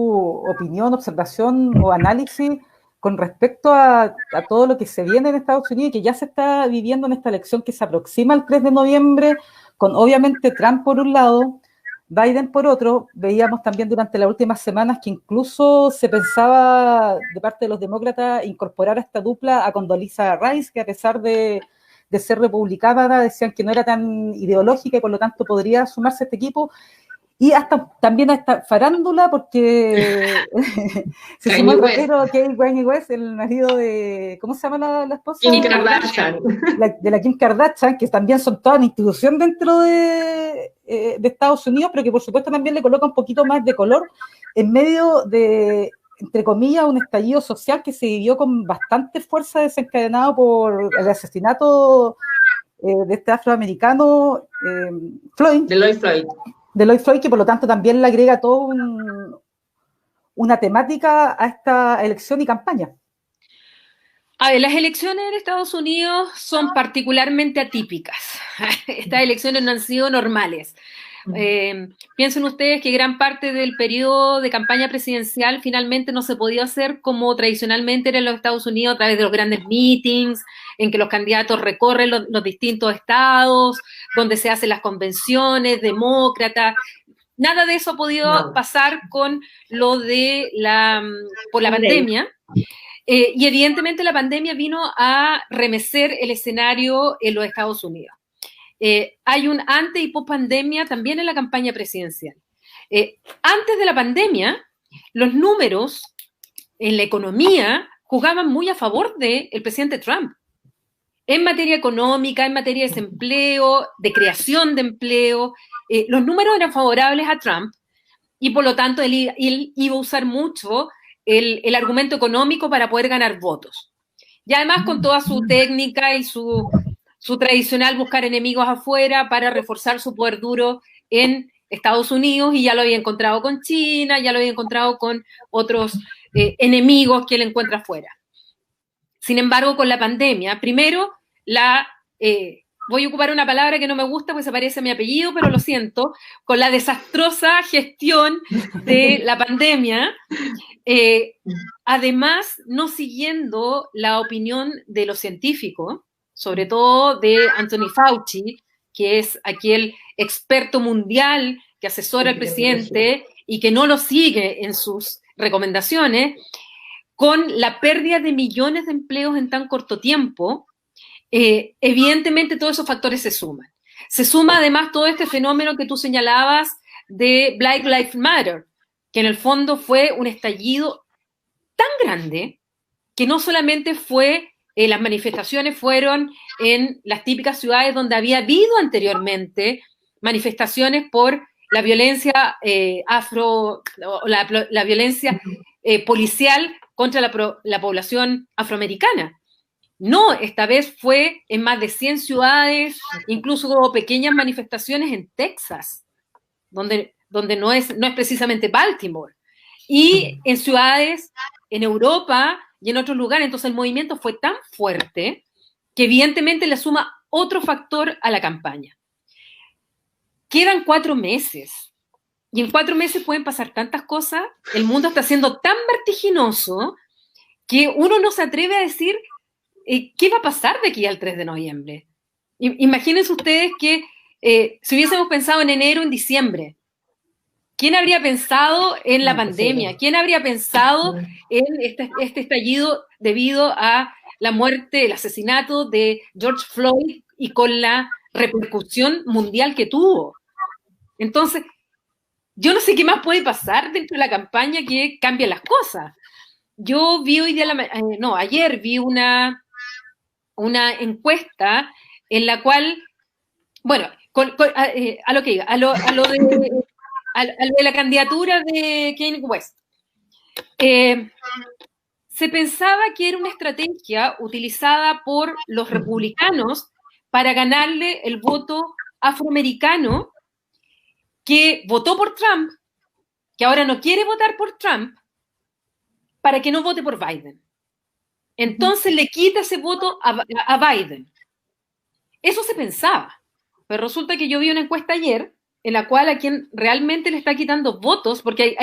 opinión, observación o análisis con respecto a todo lo que se viene en Estados Unidos y que ya se está viviendo en esta elección que se aproxima el 3 de noviembre, con obviamente Trump por un lado, Biden por otro. Veíamos también durante las últimas semanas que incluso se pensaba de parte de los demócratas incorporar a esta dupla a Condoleezza Rice, que a pesar de ser republicana decían que no era tan ideológica y por lo tanto podría sumarse a este equipo. Y hasta también a esta farándula, porque se sumó el rapero Kanye West, el marido de, ¿cómo se llama la esposa? Kim Kardashian. De la Kim Kardashian, que también son toda una institución dentro de Estados Unidos, pero que por supuesto también le coloca un poquito más de color en medio de, entre comillas, un estallido social que se vivió con bastante fuerza desencadenado por el asesinato de este afroamericano, De Lloyd Floyd, que por lo tanto también le agrega toda una temática a esta elección y campaña. A ver, las elecciones en Estados Unidos son particularmente atípicas. Estas elecciones no han sido normales. Piensen ustedes que gran parte del periodo de campaña presidencial finalmente no se podía hacer como tradicionalmente era en los Estados Unidos, a través de los grandes meetings, en que los candidatos recorren los distintos estados, donde se hacen las convenciones demócratas. Nada de eso ha podido pasar con lo de por la pandemia. Y evidentemente la pandemia vino a remecer el escenario en los Estados Unidos. Hay un antes y post pandemia también en la campaña presidencial. Antes de la pandemia, los números en la economía jugaban muy a favor del presidente Trump. En materia económica, en materia de desempleo, de creación de empleo, los números eran favorables a Trump y por lo tanto él iba a usar mucho el argumento económico para poder ganar votos. Y además con toda su técnica y su tradicional buscar enemigos afuera para reforzar su poder duro en Estados Unidos, y ya lo había encontrado con China, ya lo había encontrado con otros enemigos que él encuentra afuera. Sin embargo, con la pandemia, primero, voy a ocupar una palabra que no me gusta porque se parece a mi apellido, pero lo siento, con la desastrosa gestión de la pandemia, además no siguiendo la opinión de los científicos, sobre todo de Anthony Fauci, que es aquel experto mundial que asesora al presidente y que no lo sigue en sus recomendaciones, con la pérdida de millones de empleos en tan corto tiempo. Evidentemente todos esos factores se suman. Se suma además todo este fenómeno que tú señalabas de Black Lives Matter, que en el fondo fue un estallido tan grande que no solamente fue, las manifestaciones fueron en las típicas ciudades donde había habido anteriormente manifestaciones por la violencia la violencia policial contra la población afroamericana. No, esta vez fue en más de 100 ciudades, incluso hubo pequeñas manifestaciones en Texas, donde no es precisamente Baltimore, y en ciudades en Europa y en otros lugares. Entonces el movimiento fue tan fuerte que evidentemente le suma otro factor a la campaña. Quedan 4 meses, y en 4 meses pueden pasar tantas cosas, el mundo está siendo tan vertiginoso que uno no se atreve a decir qué va a pasar de aquí al 3 de noviembre. Imagínense ustedes que si hubiésemos pensado en enero, en diciembre, ¿quién habría pensado en la pandemia? ¿Quién habría pensado en este estallido debido a la muerte, el asesinato de George Floyd y con la repercusión mundial que tuvo? Entonces, yo no sé qué más puede pasar dentro de la campaña que cambie las cosas. Yo vi hoy día, ayer vi una encuesta en la cual, bueno, a lo que iba, a lo de la candidatura de Kanye West. Se pensaba que era una estrategia utilizada por los republicanos para ganarle el voto afroamericano que votó por Trump, que ahora no quiere votar por Trump, para que no vote por Biden. Entonces le quita ese voto a Biden. Eso se pensaba. Pero resulta que yo vi una encuesta ayer en la cual a quien realmente le está quitando votos, porque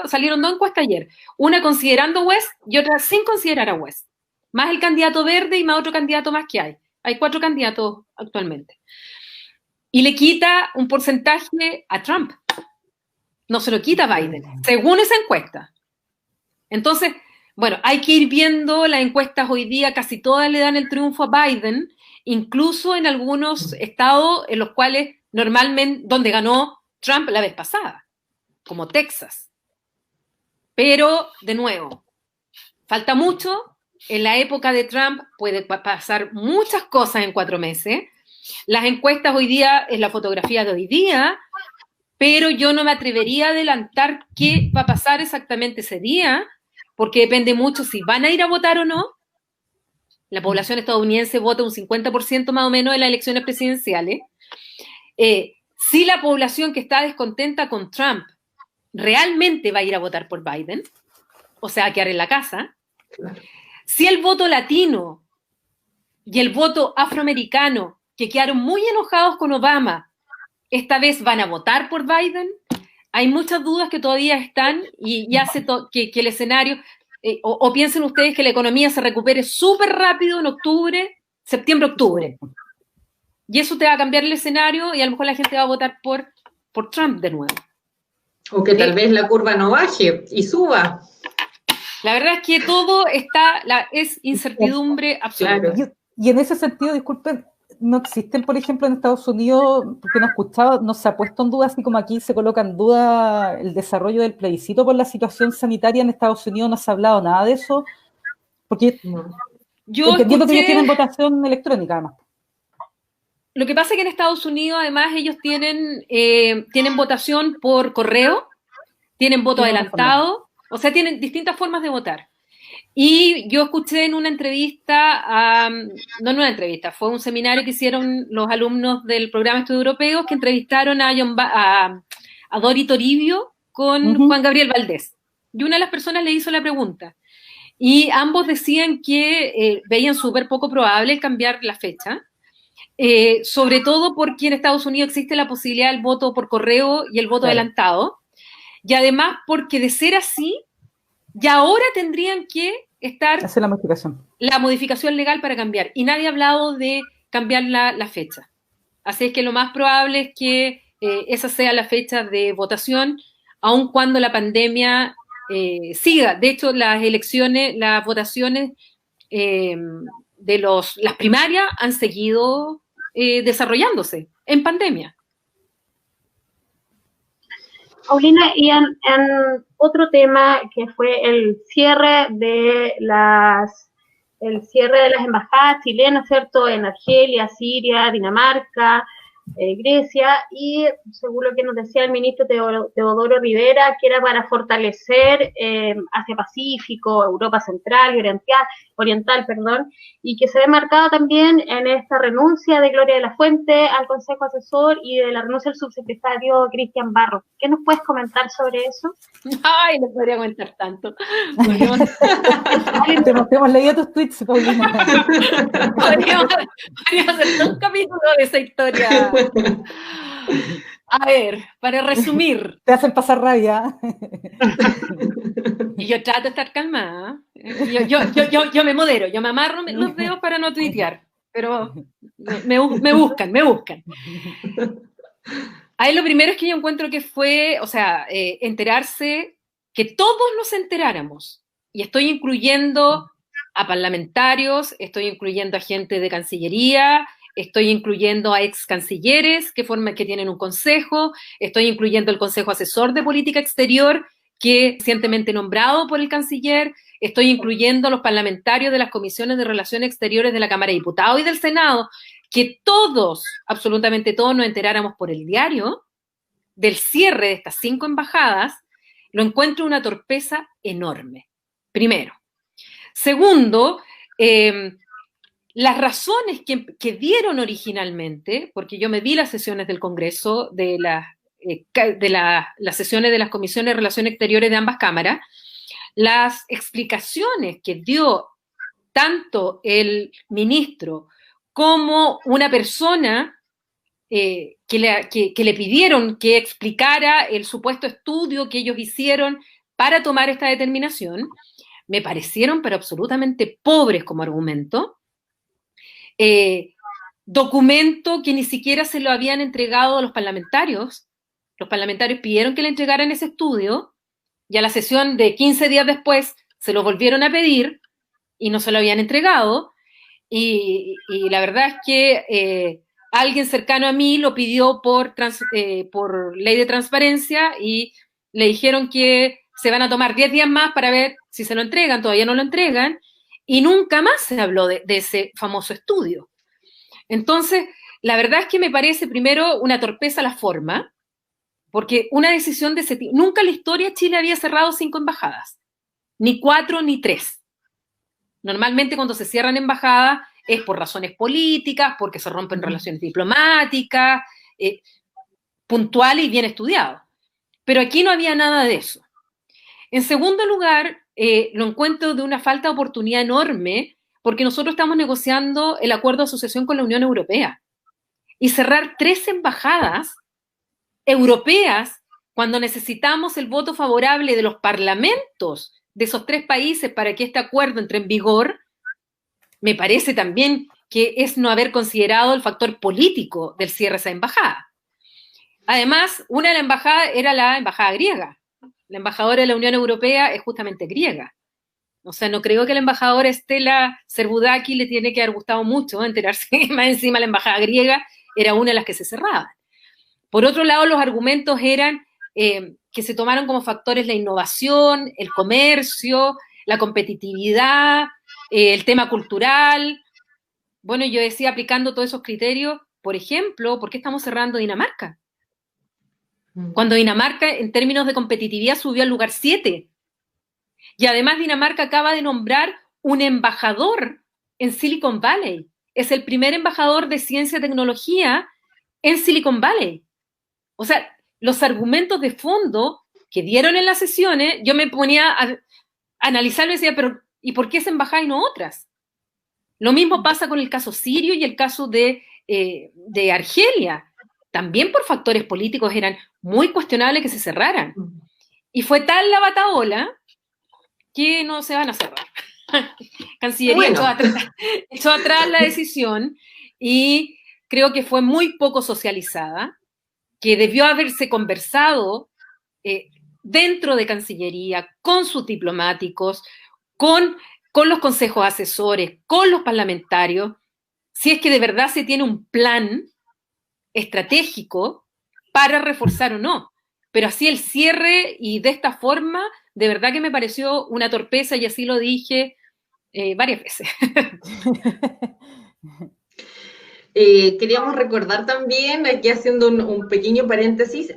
salieron 2 encuestas ayer, una considerando West y otra sin considerar a West, más el candidato verde y más otro candidato más que hay. Hay 4 candidatos actualmente. Y le quita un porcentaje a Trump. No se lo quita a Biden, según esa encuesta. Entonces, bueno, hay que ir viendo las encuestas hoy día, casi todas le dan el triunfo a Biden, incluso en algunos estados en los cuales normalmente, donde ganó Trump la vez pasada, como Texas. Pero, de nuevo, falta mucho. En la época de Trump puede pasar muchas cosas en 4 meses. Las encuestas hoy día es la fotografía de hoy día, pero yo no me atrevería a adelantar qué va a pasar exactamente ese día, porque depende mucho si van a ir a votar o no. La población estadounidense vota un 50% más o menos en las elecciones presidenciales. Si la población que está descontenta con Trump realmente va a ir a votar por Biden, o sea, a quedar en la casa. Si el voto latino y el voto afroamericano, que quedaron muy enojados con Obama, esta vez van a votar por Biden, hay muchas dudas que todavía están y hace que el escenario, o piensen ustedes que la economía se recupere súper rápido en septiembre-octubre. Y eso te va a cambiar el escenario y a lo mejor la gente va a votar por Trump de nuevo. O que tal vez la curva no baje y suba. La verdad es que todo es incertidumbre absoluta. Claro. Y en ese sentido, disculpen, no existen, por ejemplo, en Estados Unidos, porque no se ha puesto en duda, así como aquí se coloca en duda el desarrollo del plebiscito por la situación sanitaria en Estados Unidos, no se ha hablado nada de eso, porque entendiendo que ellos tienen votación electrónica, además. Lo que pasa es que en Estados Unidos, además, ellos tienen votación por correo, tienen voto adelantado, o sea, tienen distintas formas de votar. Y yo escuché en una entrevista, no en una entrevista, fue un seminario que hicieron los alumnos del programa de estudios europeos que entrevistaron a Dori Toribio con Juan Gabriel Valdés. Y una de las personas le hizo la pregunta. Y ambos decían que veían súper poco probable cambiar la fecha, sobre todo porque en Estados Unidos existe la posibilidad del voto por correo y el voto adelantado. Y además porque de ser así, ya ahora tendrían que hacer la modificación legal para cambiar. Y nadie ha hablado de cambiar la fecha. Así es que lo más probable es que esa sea la fecha de votación, aun cuando la pandemia siga. De hecho, las votaciones de las primarias han seguido desarrollándose en pandemia. Paulina, y en otro tema que fue el cierre de las embajadas chilenas, ¿cierto? En Argelia, Siria, Dinamarca, Grecia, y según lo que nos decía el ministro Teodoro Rivera, que era para fortalecer Asia-Pacífico, Europa Central y Oriental, y que se ve marcada también en esta renuncia de Gloria de la Fuente al Consejo Asesor y de la renuncia del subsecretario Cristian Barros. ¿Qué nos puedes comentar sobre eso? Ay, no podría comentar tanto. Hemos leído tus tweets, Paulina. Podríamos hacer todo un capítulo de esa historia. A ver, para resumir. Te hacen pasar rabia. Y yo trato de estar calmada. Yo me modero, yo me amarro los dedos para no tuitear. Pero me buscan. Ahí lo primero es que yo encuentro que fue, enterarse, que todos nos enteráramos. Y estoy incluyendo a parlamentarios, estoy incluyendo a gente de Cancillería, estoy incluyendo a ex cancilleres que tienen un consejo, estoy incluyendo el Consejo Asesor de Política Exterior, que es recientemente nombrado por el canciller, estoy incluyendo a los parlamentarios de las comisiones de Relaciones Exteriores de la Cámara de Diputados y del Senado, que todos, absolutamente todos, nos enteráramos por el diario del cierre de estas 5 embajadas, lo encuentro una torpeza enorme. Primero. Segundo, las razones que dieron originalmente, porque yo me vi las sesiones del Congreso, de las sesiones de las comisiones de Relaciones Exteriores de ambas cámaras, las explicaciones que dio tanto el ministro como una persona que le pidieron que explicara el supuesto estudio que ellos hicieron para tomar esta determinación, me parecieron pero absolutamente pobres como argumento. Documento que ni siquiera se lo habían entregado a los parlamentarios. Los parlamentarios pidieron que le entregaran ese estudio y a la sesión de 15 días después se lo volvieron a pedir y no se lo habían entregado. Y la verdad es que alguien cercano a mí lo pidió por ley de transparencia y le dijeron que se van a tomar 10 días más para ver si se lo entregan, todavía no lo entregan, y nunca más se habló de ese famoso estudio. Entonces, la verdad es que me parece primero una torpeza la forma, porque una decisión de ese tipo, nunca en la historia Chile había cerrado 5 embajadas, ni 4 ni 3. Normalmente cuando se cierran embajadas es por razones políticas, porque se rompen relaciones diplomáticas, puntual y bien estudiado. Pero aquí no había nada de eso. En segundo lugar, lo encuentro de una falta de oportunidad enorme, porque nosotros estamos negociando el acuerdo de asociación con la Unión Europea. Y cerrar 3 embajadas europeas cuando necesitamos el voto favorable de los parlamentos de esos 3 países para que este acuerdo entre en vigor, me parece también que es no haber considerado el factor político del cierre de esa embajada. Además, una de las embajadas era la embajada griega. La embajadora de la Unión Europea es justamente griega. O sea, no creo que la embajadora Stella Servoudaki le tiene que haber gustado mucho enterarse que más encima la embajada griega era una de las que se cerraban. Por otro lado, los argumentos eran que se tomaron como factores la innovación, el comercio, la competitividad, el tema cultural. Bueno, yo decía, aplicando todos esos criterios, por ejemplo, ¿por qué estamos cerrando Dinamarca? Cuando Dinamarca, en términos de competitividad, subió al lugar 7. Y además Dinamarca acaba de nombrar un embajador en Silicon Valley. Es el primer embajador de ciencia y tecnología en Silicon Valley. O sea, los argumentos de fondo que dieron en las sesiones, yo me ponía a analizarlo y decía, pero ¿y por qué esa embajada y no otras? Lo mismo pasa con el caso sirio y el caso de Argelia. También por factores políticos eran muy cuestionables que se cerraran. Y fue tal la batahola que no se van a cerrar. Cancillería echó atrás la decisión y creo que fue muy poco socializada, que debió haberse conversado dentro de Cancillería, con sus diplomáticos, con los consejos asesores, con los parlamentarios, si es que de verdad se tiene un plan estratégico para reforzar o no. pero así el cierre y de esta forma, de verdad que me pareció una torpeza y así lo dije varias veces. Queríamos recordar también, aquí haciendo un pequeño paréntesis,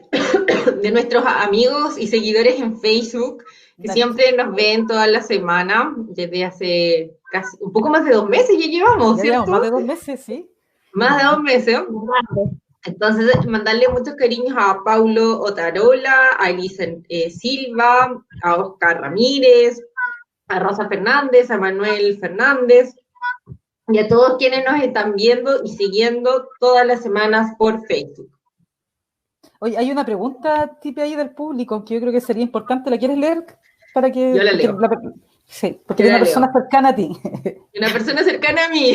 de nuestros amigos y seguidores en Facebook, que siempre nos ven toda la semana, desde hace casi un poco más de 2 meses ya llevamos, Ya ¿cierto? llevamos más de 2 meses, sí. Más de 2 meses. Entonces, mandarle muchos cariños a Paulo Otarola, a Elisa Silva, a Oscar Ramírez, a Rosa Fernández, a Manuel Fernández, y a todos quienes nos están viendo y siguiendo todas las semanas por Facebook. Oye, hay una pregunta tipe ahí del público que yo creo que sería importante. ¿La quieres leer? Para que, yo la leo. Sí, porque es una persona cercana a ti. Una persona cercana a mí,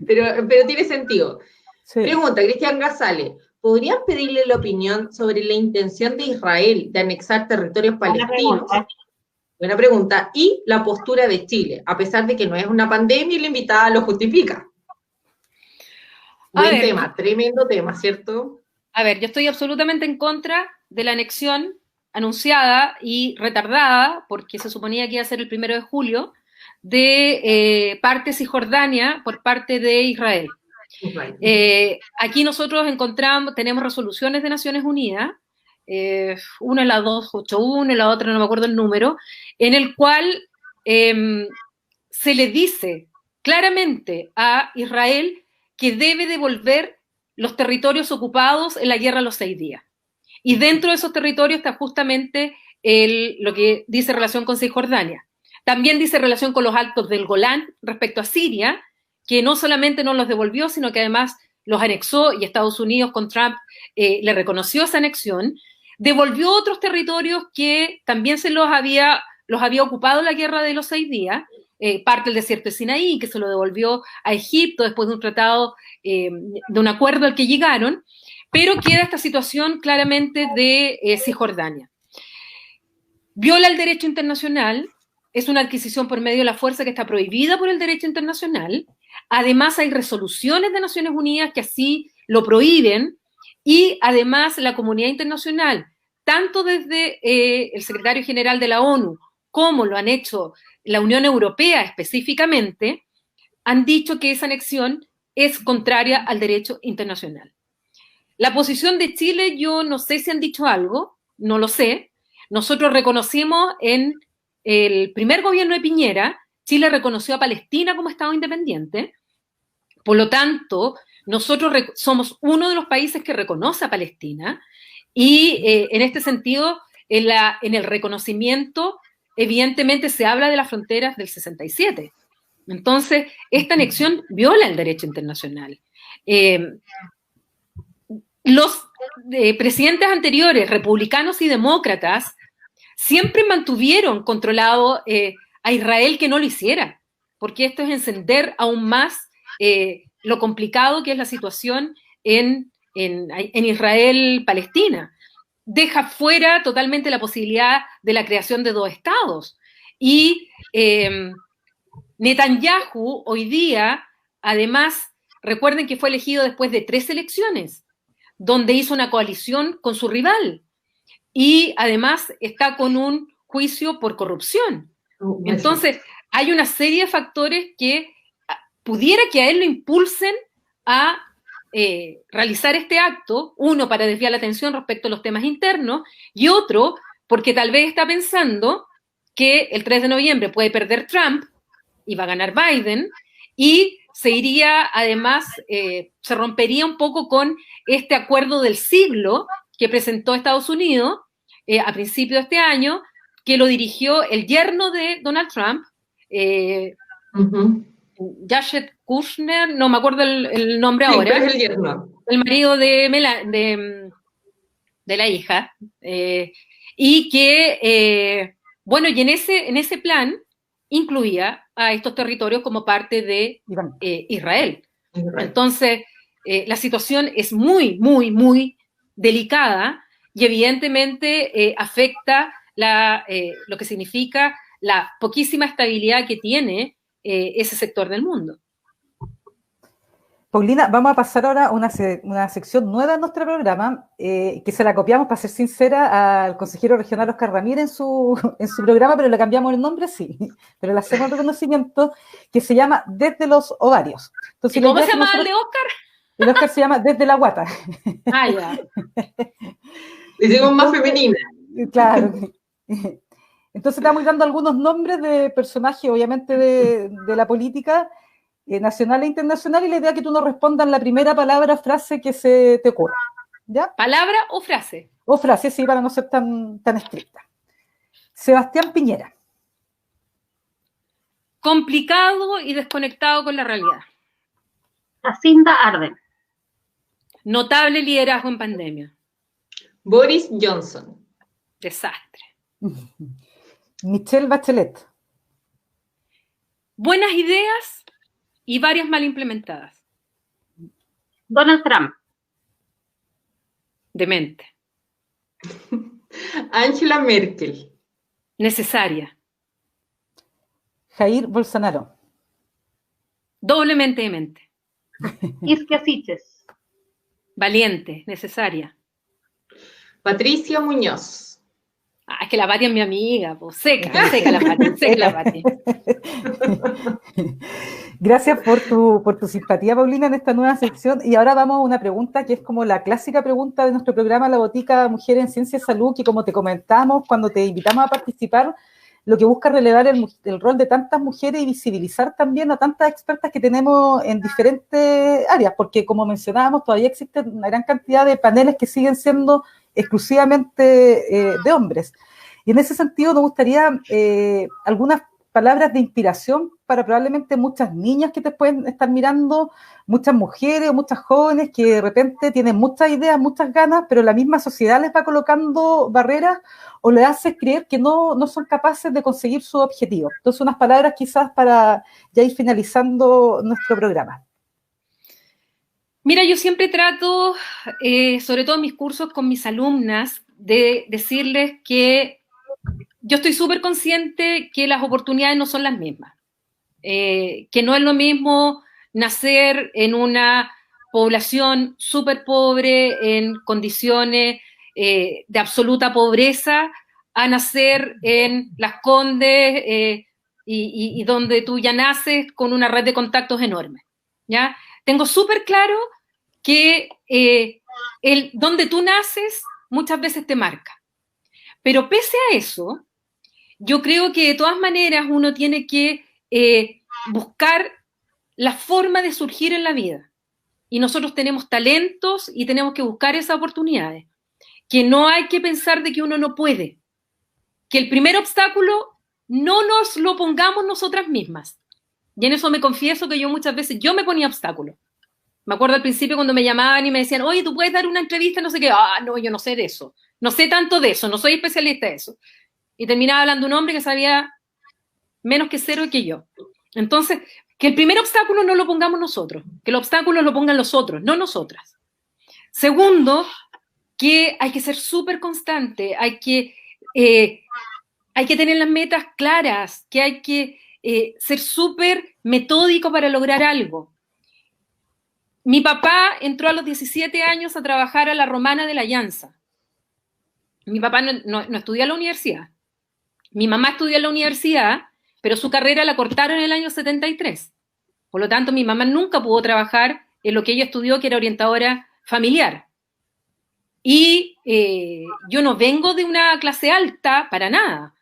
pero tiene sentido. Sí. Pregunta, Cristian Gazale, ¿podrían pedirle la opinión sobre la intención de Israel de anexar territorios palestinos? Buena pregunta. Y la postura de Chile, a pesar de que no es una pandemia y la invitada lo justifica. Buen tema, tremendo tema, ¿cierto? A ver, yo estoy absolutamente en contra de la anexión anunciada y retardada, porque se suponía que iba a ser el 1 de julio, de parte Cisjordania por parte de Israel. Aquí nosotros tenemos resoluciones de Naciones Unidas, una es la 281 y la otra no me acuerdo el número, en el cual se le dice claramente a Israel que debe devolver los territorios ocupados en la guerra de los 6 días. Y dentro de esos territorios está justamente lo que dice relación con Cisjordania. También dice relación con los altos del Golán respecto a Siria, que no solamente no los devolvió, sino que además los anexó, y Estados Unidos con Trump le reconoció esa anexión. Devolvió otros territorios que también los había ocupado en la guerra de los 6 días, parte del desierto de Sinaí, que se lo devolvió a Egipto después de un tratado, de un acuerdo al que llegaron, pero queda esta situación claramente de Cisjordania. Viola el derecho internacional, es una adquisición por medio de la fuerza que está prohibida por el derecho internacional. Además hay resoluciones de Naciones Unidas que así lo prohíben, y además la comunidad internacional, tanto desde el secretario general de la ONU como lo han hecho la Unión Europea específicamente, han dicho que esa anexión es contraria al derecho internacional. La posición de Chile, yo no sé si han dicho algo, no lo sé. Nosotros reconocimos en el primer gobierno de Piñera, Chile reconoció a Palestina como Estado independiente. Por lo tanto, nosotros somos uno de los países que reconoce a Palestina, y en este sentido, en el reconocimiento, evidentemente se habla de las fronteras del 67. Entonces, esta anexión viola el derecho internacional. Los presidentes anteriores, republicanos y demócratas, siempre mantuvieron controlado a Israel que no lo hiciera, porque esto es encender aún más lo complicado que es la situación en Israel-Palestina. Deja fuera totalmente la posibilidad de la creación de 2 estados. Y Netanyahu hoy día, además, recuerden que fue elegido después de 3 elecciones, donde hizo una coalición con su rival, y además está con un juicio por corrupción. Entonces, hay una serie de factores que pudiera que a él lo impulsen a realizar este acto, uno para desviar la atención respecto a los temas internos, y otro porque tal vez está pensando que el 3 de noviembre puede perder Trump y va a ganar Biden, y se iría, además, se rompería un poco con este acuerdo del siglo que presentó Estados Unidos a principios de este año, que lo dirigió el yerno de Donald Trump, Jared Kushner, no me acuerdo el nombre ahora, es el yerno, el marido de la hija, y que, bueno, y en ese plan incluía a estos territorios como parte de Israel. Entonces, la situación es muy, muy, muy delicada, y evidentemente afecta lo que significa la poquísima estabilidad que tiene ese sector del mundo. Paulina, vamos a pasar ahora a una sección nueva en nuestro programa, que se la copiamos, para ser sincera, al consejero regional Oscar Ramírez en su programa, pero le cambiamos el nombre, sí, pero le hacemos el reconocimiento, que se llama Desde los Ovarios. Entonces, ¿Y cómo se llama el de Oscar? El Oscar se llama Desde la Guata. Ah, ya. Le hicimos más femenina. Claro. Entonces estamos dando algunos nombres de personajes, obviamente, de la política nacional e internacional, y la idea es que tú nos respondas la primera palabra o frase que se te ocurra. ¿Ya? ¿Palabra o frase? O frase, sí, para no ser tan estricta. Sebastián Piñera. Complicado y desconectado con la realidad. Jacinda Arden. Notable liderazgo en pandemia. Boris Johnson. Desastre. Michelle Bachelet. Buenas ideas y varias mal implementadas. Donald Trump. Demente. Angela Merkel. Necesaria. Jair Bolsonaro. Doblemente demente. Isquia Siches. Valiente. Necesaria. Patricia Muñoz. Ah, es que la Pati es mi amiga, pues. Seca la Pati, seca la Pati. Gracias por tu simpatía, Paulina, en esta nueva sección. Y ahora vamos a una pregunta que es como la clásica pregunta de nuestro programa La Botica Mujeres en Ciencia y Salud, que como te comentamos cuando te invitamos a participar, lo que busca es relevar el rol de tantas mujeres y visibilizar también a tantas expertas que tenemos en diferentes áreas, porque como mencionábamos, todavía existe una gran cantidad de paneles que siguen siendo exclusivamente de hombres. Y en ese sentido nos gustaría algunas palabras de inspiración para probablemente muchas niñas que te pueden estar mirando, muchas mujeres o muchas jóvenes que de repente tienen muchas ideas, muchas ganas, pero la misma sociedad les va colocando barreras o les hace creer que no son capaces de conseguir su objetivo. Entonces, unas palabras quizás para ya ir finalizando nuestro programa. Mira, yo siempre trato, sobre todo en mis cursos con mis alumnas, de decirles que yo estoy súper consciente que las oportunidades no son las mismas, que no es lo mismo nacer en una población súper pobre, en condiciones de absoluta pobreza, a nacer en Las Condes y donde tú ya naces con una red de contactos enorme, ¿ya? Tengo súper claro que donde tú naces muchas veces te marca. Pero pese a eso, yo creo que de todas maneras uno tiene que buscar la forma de surgir en la vida. Y nosotros tenemos talentos y tenemos que buscar esas oportunidades. Que no hay que pensar de que uno no puede. Que el primer obstáculo no nos lo pongamos nosotras mismas. Y en eso me confieso que yo muchas veces, yo me ponía obstáculos. Me acuerdo al principio cuando me llamaban y me decían, oye, ¿tú puedes dar una entrevista? No sé qué. Ah, no, yo no sé de eso. No sé tanto de eso, no soy especialista de eso. Y terminaba hablando un hombre que sabía menos que cero que yo. Entonces, que el primer obstáculo no lo pongamos nosotros, que los obstáculos lo pongan los otros, no nosotras. Segundo, que hay que ser súper constante, hay que tener las metas claras, que hay que ser súper metódico para lograr algo. Mi papá entró a los 17 años a trabajar a la Romana de la Llanza. Mi papá no estudió en la universidad. Mi mamá estudió en la universidad, pero su carrera la cortaron en el año 73. Por lo tanto, mi mamá nunca pudo trabajar en lo que ella estudió, que era orientadora familiar. Y yo no vengo de una clase alta para nada.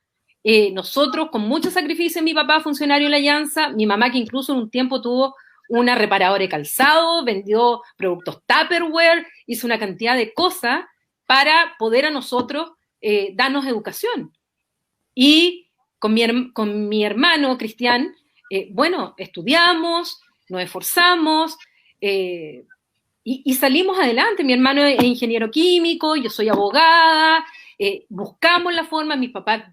Nosotros, con mucho sacrificio, mi papá funcionario en la Llanza, mi mamá que incluso en un tiempo tuvo una reparadora de calzado, vendió productos Tupperware, hizo una cantidad de cosas para poder a nosotros darnos educación. Y con mi hermano Cristian, bueno, estudiamos, nos esforzamos y salimos adelante. Mi hermano es ingeniero químico, yo soy abogada, buscamos la forma, mis papás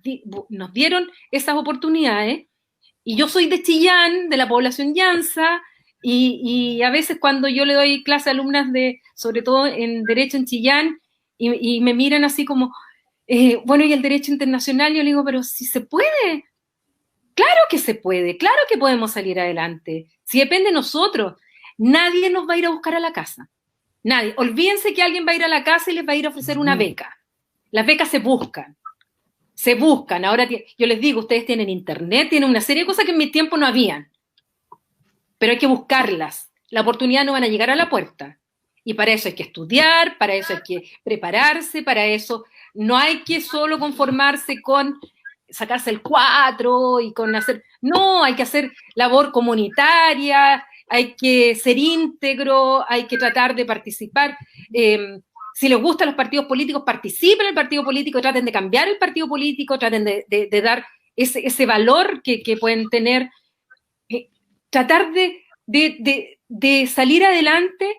nos dieron esas oportunidades y yo soy de Chillán, de la población Llanza, y a veces cuando yo le doy clase a alumnas sobre todo en Derecho en Chillán, y me miran así como, bueno, y el derecho internacional, yo le digo, pero si se puede, claro que se puede, claro que podemos salir adelante, si depende de nosotros. nadie nos va a ir a buscar a la casa. Nadie. Olvídense que alguien va a ir a la casa y les va a ir a ofrecer una beca. Las becas se buscan. Se buscan. Ahora yo les digo, ustedes tienen internet, tienen una serie de cosas que en mi tiempo no habían. Pero hay que buscarlas. La oportunidad no van a llegar a la puerta. Y para eso hay que estudiar, para eso hay que prepararse, para eso no hay que solo conformarse con sacarse el 4 y con hacer... No, hay que hacer labor comunitaria, hay que ser íntegro, hay que tratar de participar. Si les gustan los partidos políticos, participen en el partido político, traten de cambiar el partido político, traten de dar ese valor que pueden tener. Tratar de salir adelante,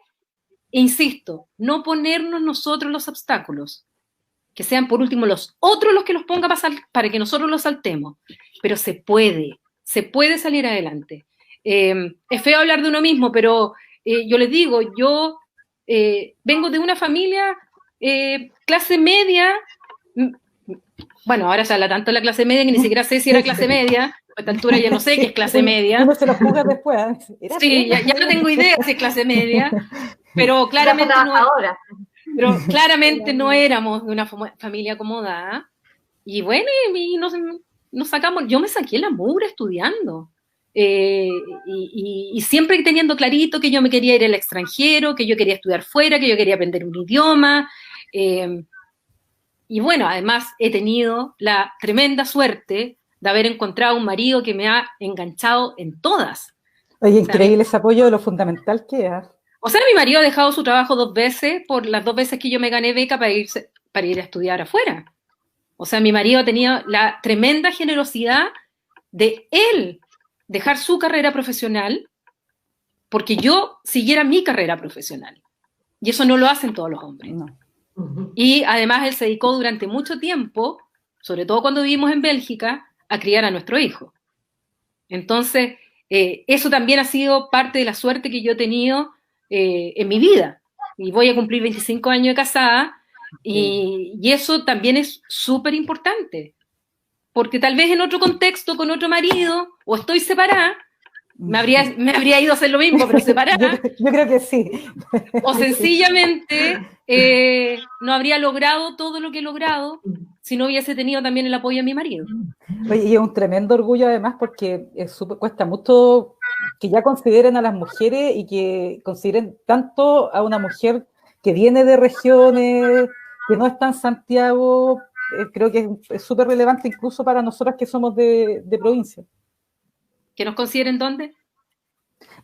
e insisto, no ponernos nosotros los obstáculos, que sean por último los otros los que los pongan para que nosotros los saltemos, pero se puede salir adelante. Es feo hablar de uno mismo, pero yo les digo, yo vengo de una familia clase media, bueno, ahora se habla tanto de la clase media que ni siquiera sé si era clase media, a esta altura ya no sé qué es clase media. Uno se lo juzga después. Sí, ya no tengo idea si es clase media, pero claramente no éramos de una familia acomodada. Y bueno, nos sacamos, yo me saqué la mugre estudiando. Y siempre teniendo clarito que yo me quería ir al extranjero, que yo quería estudiar fuera, que yo quería aprender un idioma. Y bueno, además he tenido la tremenda suerte de haber encontrado un marido que me ha enganchado en todas. Oye, increíble ese apoyo de lo fundamental que es. O sea, mi marido ha dejado su trabajo 2 veces por las 2 veces que yo me gané beca para ir a estudiar afuera. O sea, mi marido tenía la tremenda generosidad de él dejar su carrera profesional porque yo siguiera mi carrera profesional. Y eso no lo hacen todos los hombres. No. Y además él se dedicó durante mucho tiempo, sobre todo cuando vivimos en Bélgica, a criar a nuestro hijo. Entonces, eso también ha sido parte de la suerte que yo he tenido en mi vida. Y voy a cumplir 25 años de casada, y eso también es súper importante. Porque tal vez en otro contexto, con otro marido, o estoy separada, me habría ido a hacer lo mismo, pero separada. Yo creo que sí. O sencillamente no habría logrado todo lo que he logrado si no hubiese tenido también el apoyo de mi marido. Oye, y es un tremendo orgullo además porque cuesta mucho que ya consideren a las mujeres y que consideren tanto a una mujer que viene de regiones, que no está en Santiago. Creo que es súper relevante incluso para nosotras que somos de provincia. ¿Que nos consideren dónde?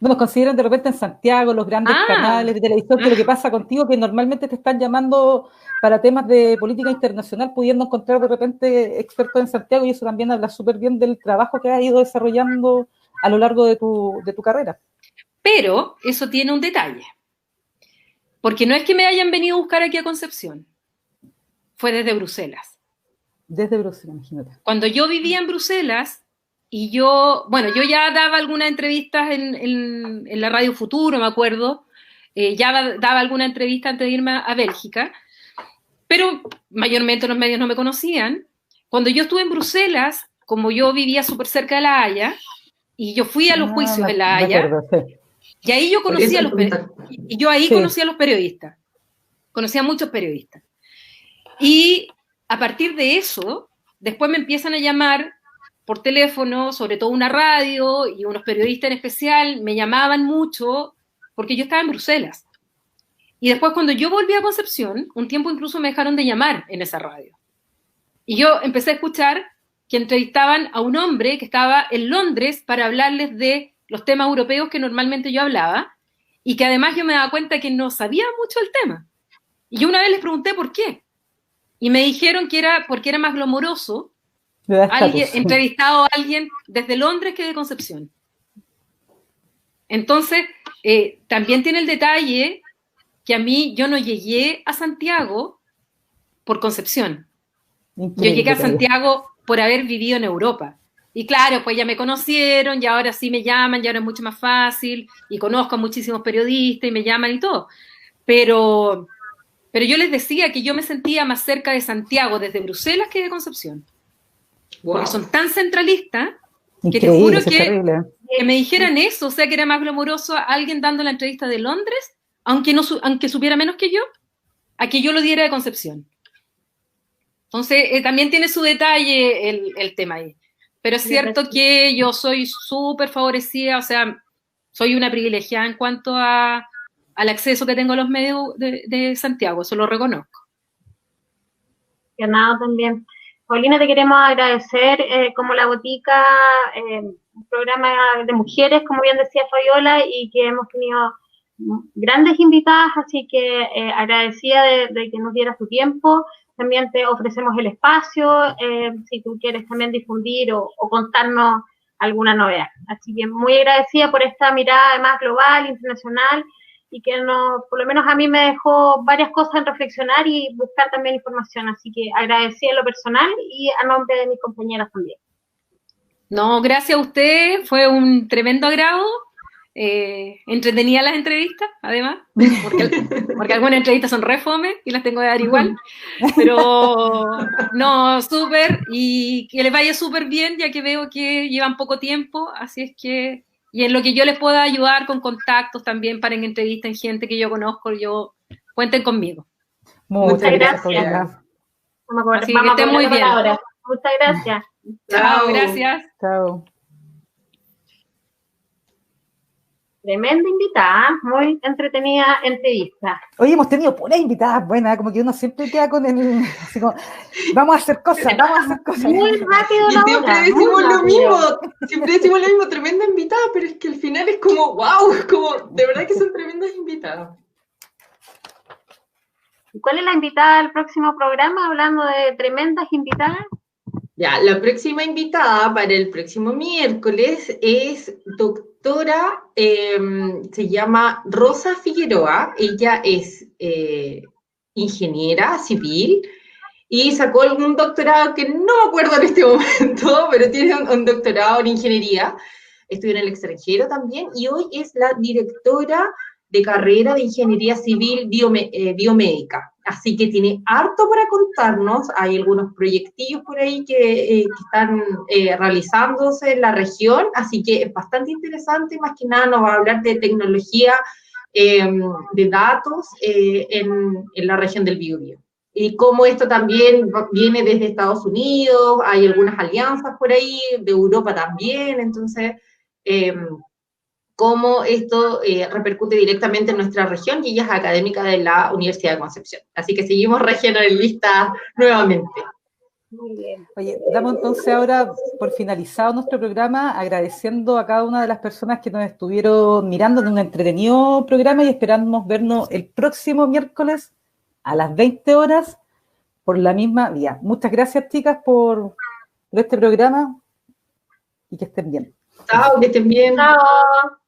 No, nos consideran de repente en Santiago, los grandes canales de televisión, que lo que pasa contigo, que normalmente te están llamando para temas de política internacional, pudiendo encontrar de repente expertos en Santiago, y eso también habla súper bien del trabajo que has ido desarrollando a lo largo de tu carrera. Pero eso tiene un detalle, porque no es que me hayan venido a buscar aquí a Concepción, fue desde Bruselas. Desde Bruselas, imagínate. Cuando yo vivía en Bruselas, y yo ya daba algunas entrevistas en la Radio Futuro, me acuerdo, ya daba alguna entrevista antes de irme a Bélgica, pero mayormente los medios no me conocían. Cuando yo estuve en Bruselas, como yo vivía súper cerca de La Haya, y yo fui a los juicios de La Haya, y ahí yo conocí conocí a los periodistas, conocí a muchos periodistas. Y a partir de eso, después me empiezan a llamar por teléfono, sobre todo una radio, y unos periodistas en especial me llamaban mucho porque yo estaba en Bruselas. Y después cuando yo volví a Concepción, un tiempo incluso me dejaron de llamar en esa radio. Y yo empecé a escuchar que entrevistaban a un hombre que estaba en Londres para hablarles de los temas europeos que normalmente yo hablaba, y que además yo me daba cuenta que no sabía mucho del tema. Y yo una vez les pregunté por qué. Y me dijeron que era porque era más glamoroso entrevistado a alguien desde Londres que de Concepción. Entonces, también tiene el detalle que a mí yo no llegué a Santiago por Concepción. Increíble. Yo llegué a Santiago por haber vivido en Europa. Y claro, pues ya me conocieron, y ahora sí me llaman, y ahora es mucho más fácil, y conozco a muchísimos periodistas y me llaman y todo. Pero yo les decía que yo me sentía más cerca de Santiago desde Bruselas que de Concepción. Wow. Porque son tan centralistas Que te juro Increíble, es terrible. que me dijeran eso, o sea, que era más glamuroso alguien dando la entrevista de Londres, aunque supiera menos que yo, a que yo lo diera de Concepción. Entonces, también tiene su detalle el tema ahí. Pero es cierto que yo soy súper favorecida, o sea, soy una privilegiada en cuanto al acceso que tengo a los medios de Santiago, eso lo reconozco. Nada, también. Paulina, te queremos agradecer como La Botica, un programa de mujeres, como bien decía Fabiola, y que hemos tenido grandes invitadas, así que agradecida de que nos dieras tu tiempo. También te ofrecemos el espacio, si tú quieres también difundir o contarnos alguna novedad. Así que muy agradecida por esta mirada además global, internacional, y que por lo menos a mí me dejó varias cosas en reflexionar y buscar también información. Así que agradecida en lo personal y a nombre de mis compañeras también. No, gracias a usted, fue un tremendo agrado. Entretenía las entrevistas, además, porque algunas entrevistas son re fome y las tengo que dar igual, pero no, súper, y que les vaya súper bien, ya que veo que llevan poco tiempo, así es que, y en lo que yo les pueda ayudar con contactos también para en entrevistas en gente que yo conozco, cuenten conmigo. Muchas gracias. Así que estén muy bien. Muchas gracias. Chao, gracias. Chao. Tremenda invitada, muy entretenida entrevista. Oye, hemos tenido puras invitadas buenas, como que uno siempre queda con el... Así como, vamos a hacer cosas. Muy rápido y siempre decimos lo mismo, tremenda invitada, pero es que al final es como, wow, como, de verdad que son tremendas invitadas. ¿Y cuál es la invitada del próximo programa, hablando de tremendas invitadas? Ya, la próxima invitada para el próximo miércoles es doctora, se llama Rosa Figueroa. Ella es ingeniera civil y sacó algún doctorado que no me acuerdo en este momento, pero tiene un doctorado en ingeniería. Estudió en el extranjero también y hoy es la directora de carrera de ingeniería civil biomédica. Así que tiene harto para contarnos. Hay algunos proyectillos por ahí que están realizándose en la región, así que es bastante interesante. Más que nada nos va a hablar de tecnología de datos en la región del Biobío. Y cómo esto también viene desde Estados Unidos, hay algunas alianzas por ahí, de Europa también, entonces... cómo esto repercute directamente en nuestra región, y ella es académica de la Universidad de Concepción. Así que seguimos regionalistas nuevamente. Muy bien. Oye, damos entonces ahora por finalizado nuestro programa, agradeciendo a cada una de las personas que nos estuvieron mirando en un entretenido programa y esperamos vernos el próximo miércoles a las 20 horas por la misma vía. Muchas gracias, chicas, por este programa y que estén bien. Chao, que estén bien. Chao.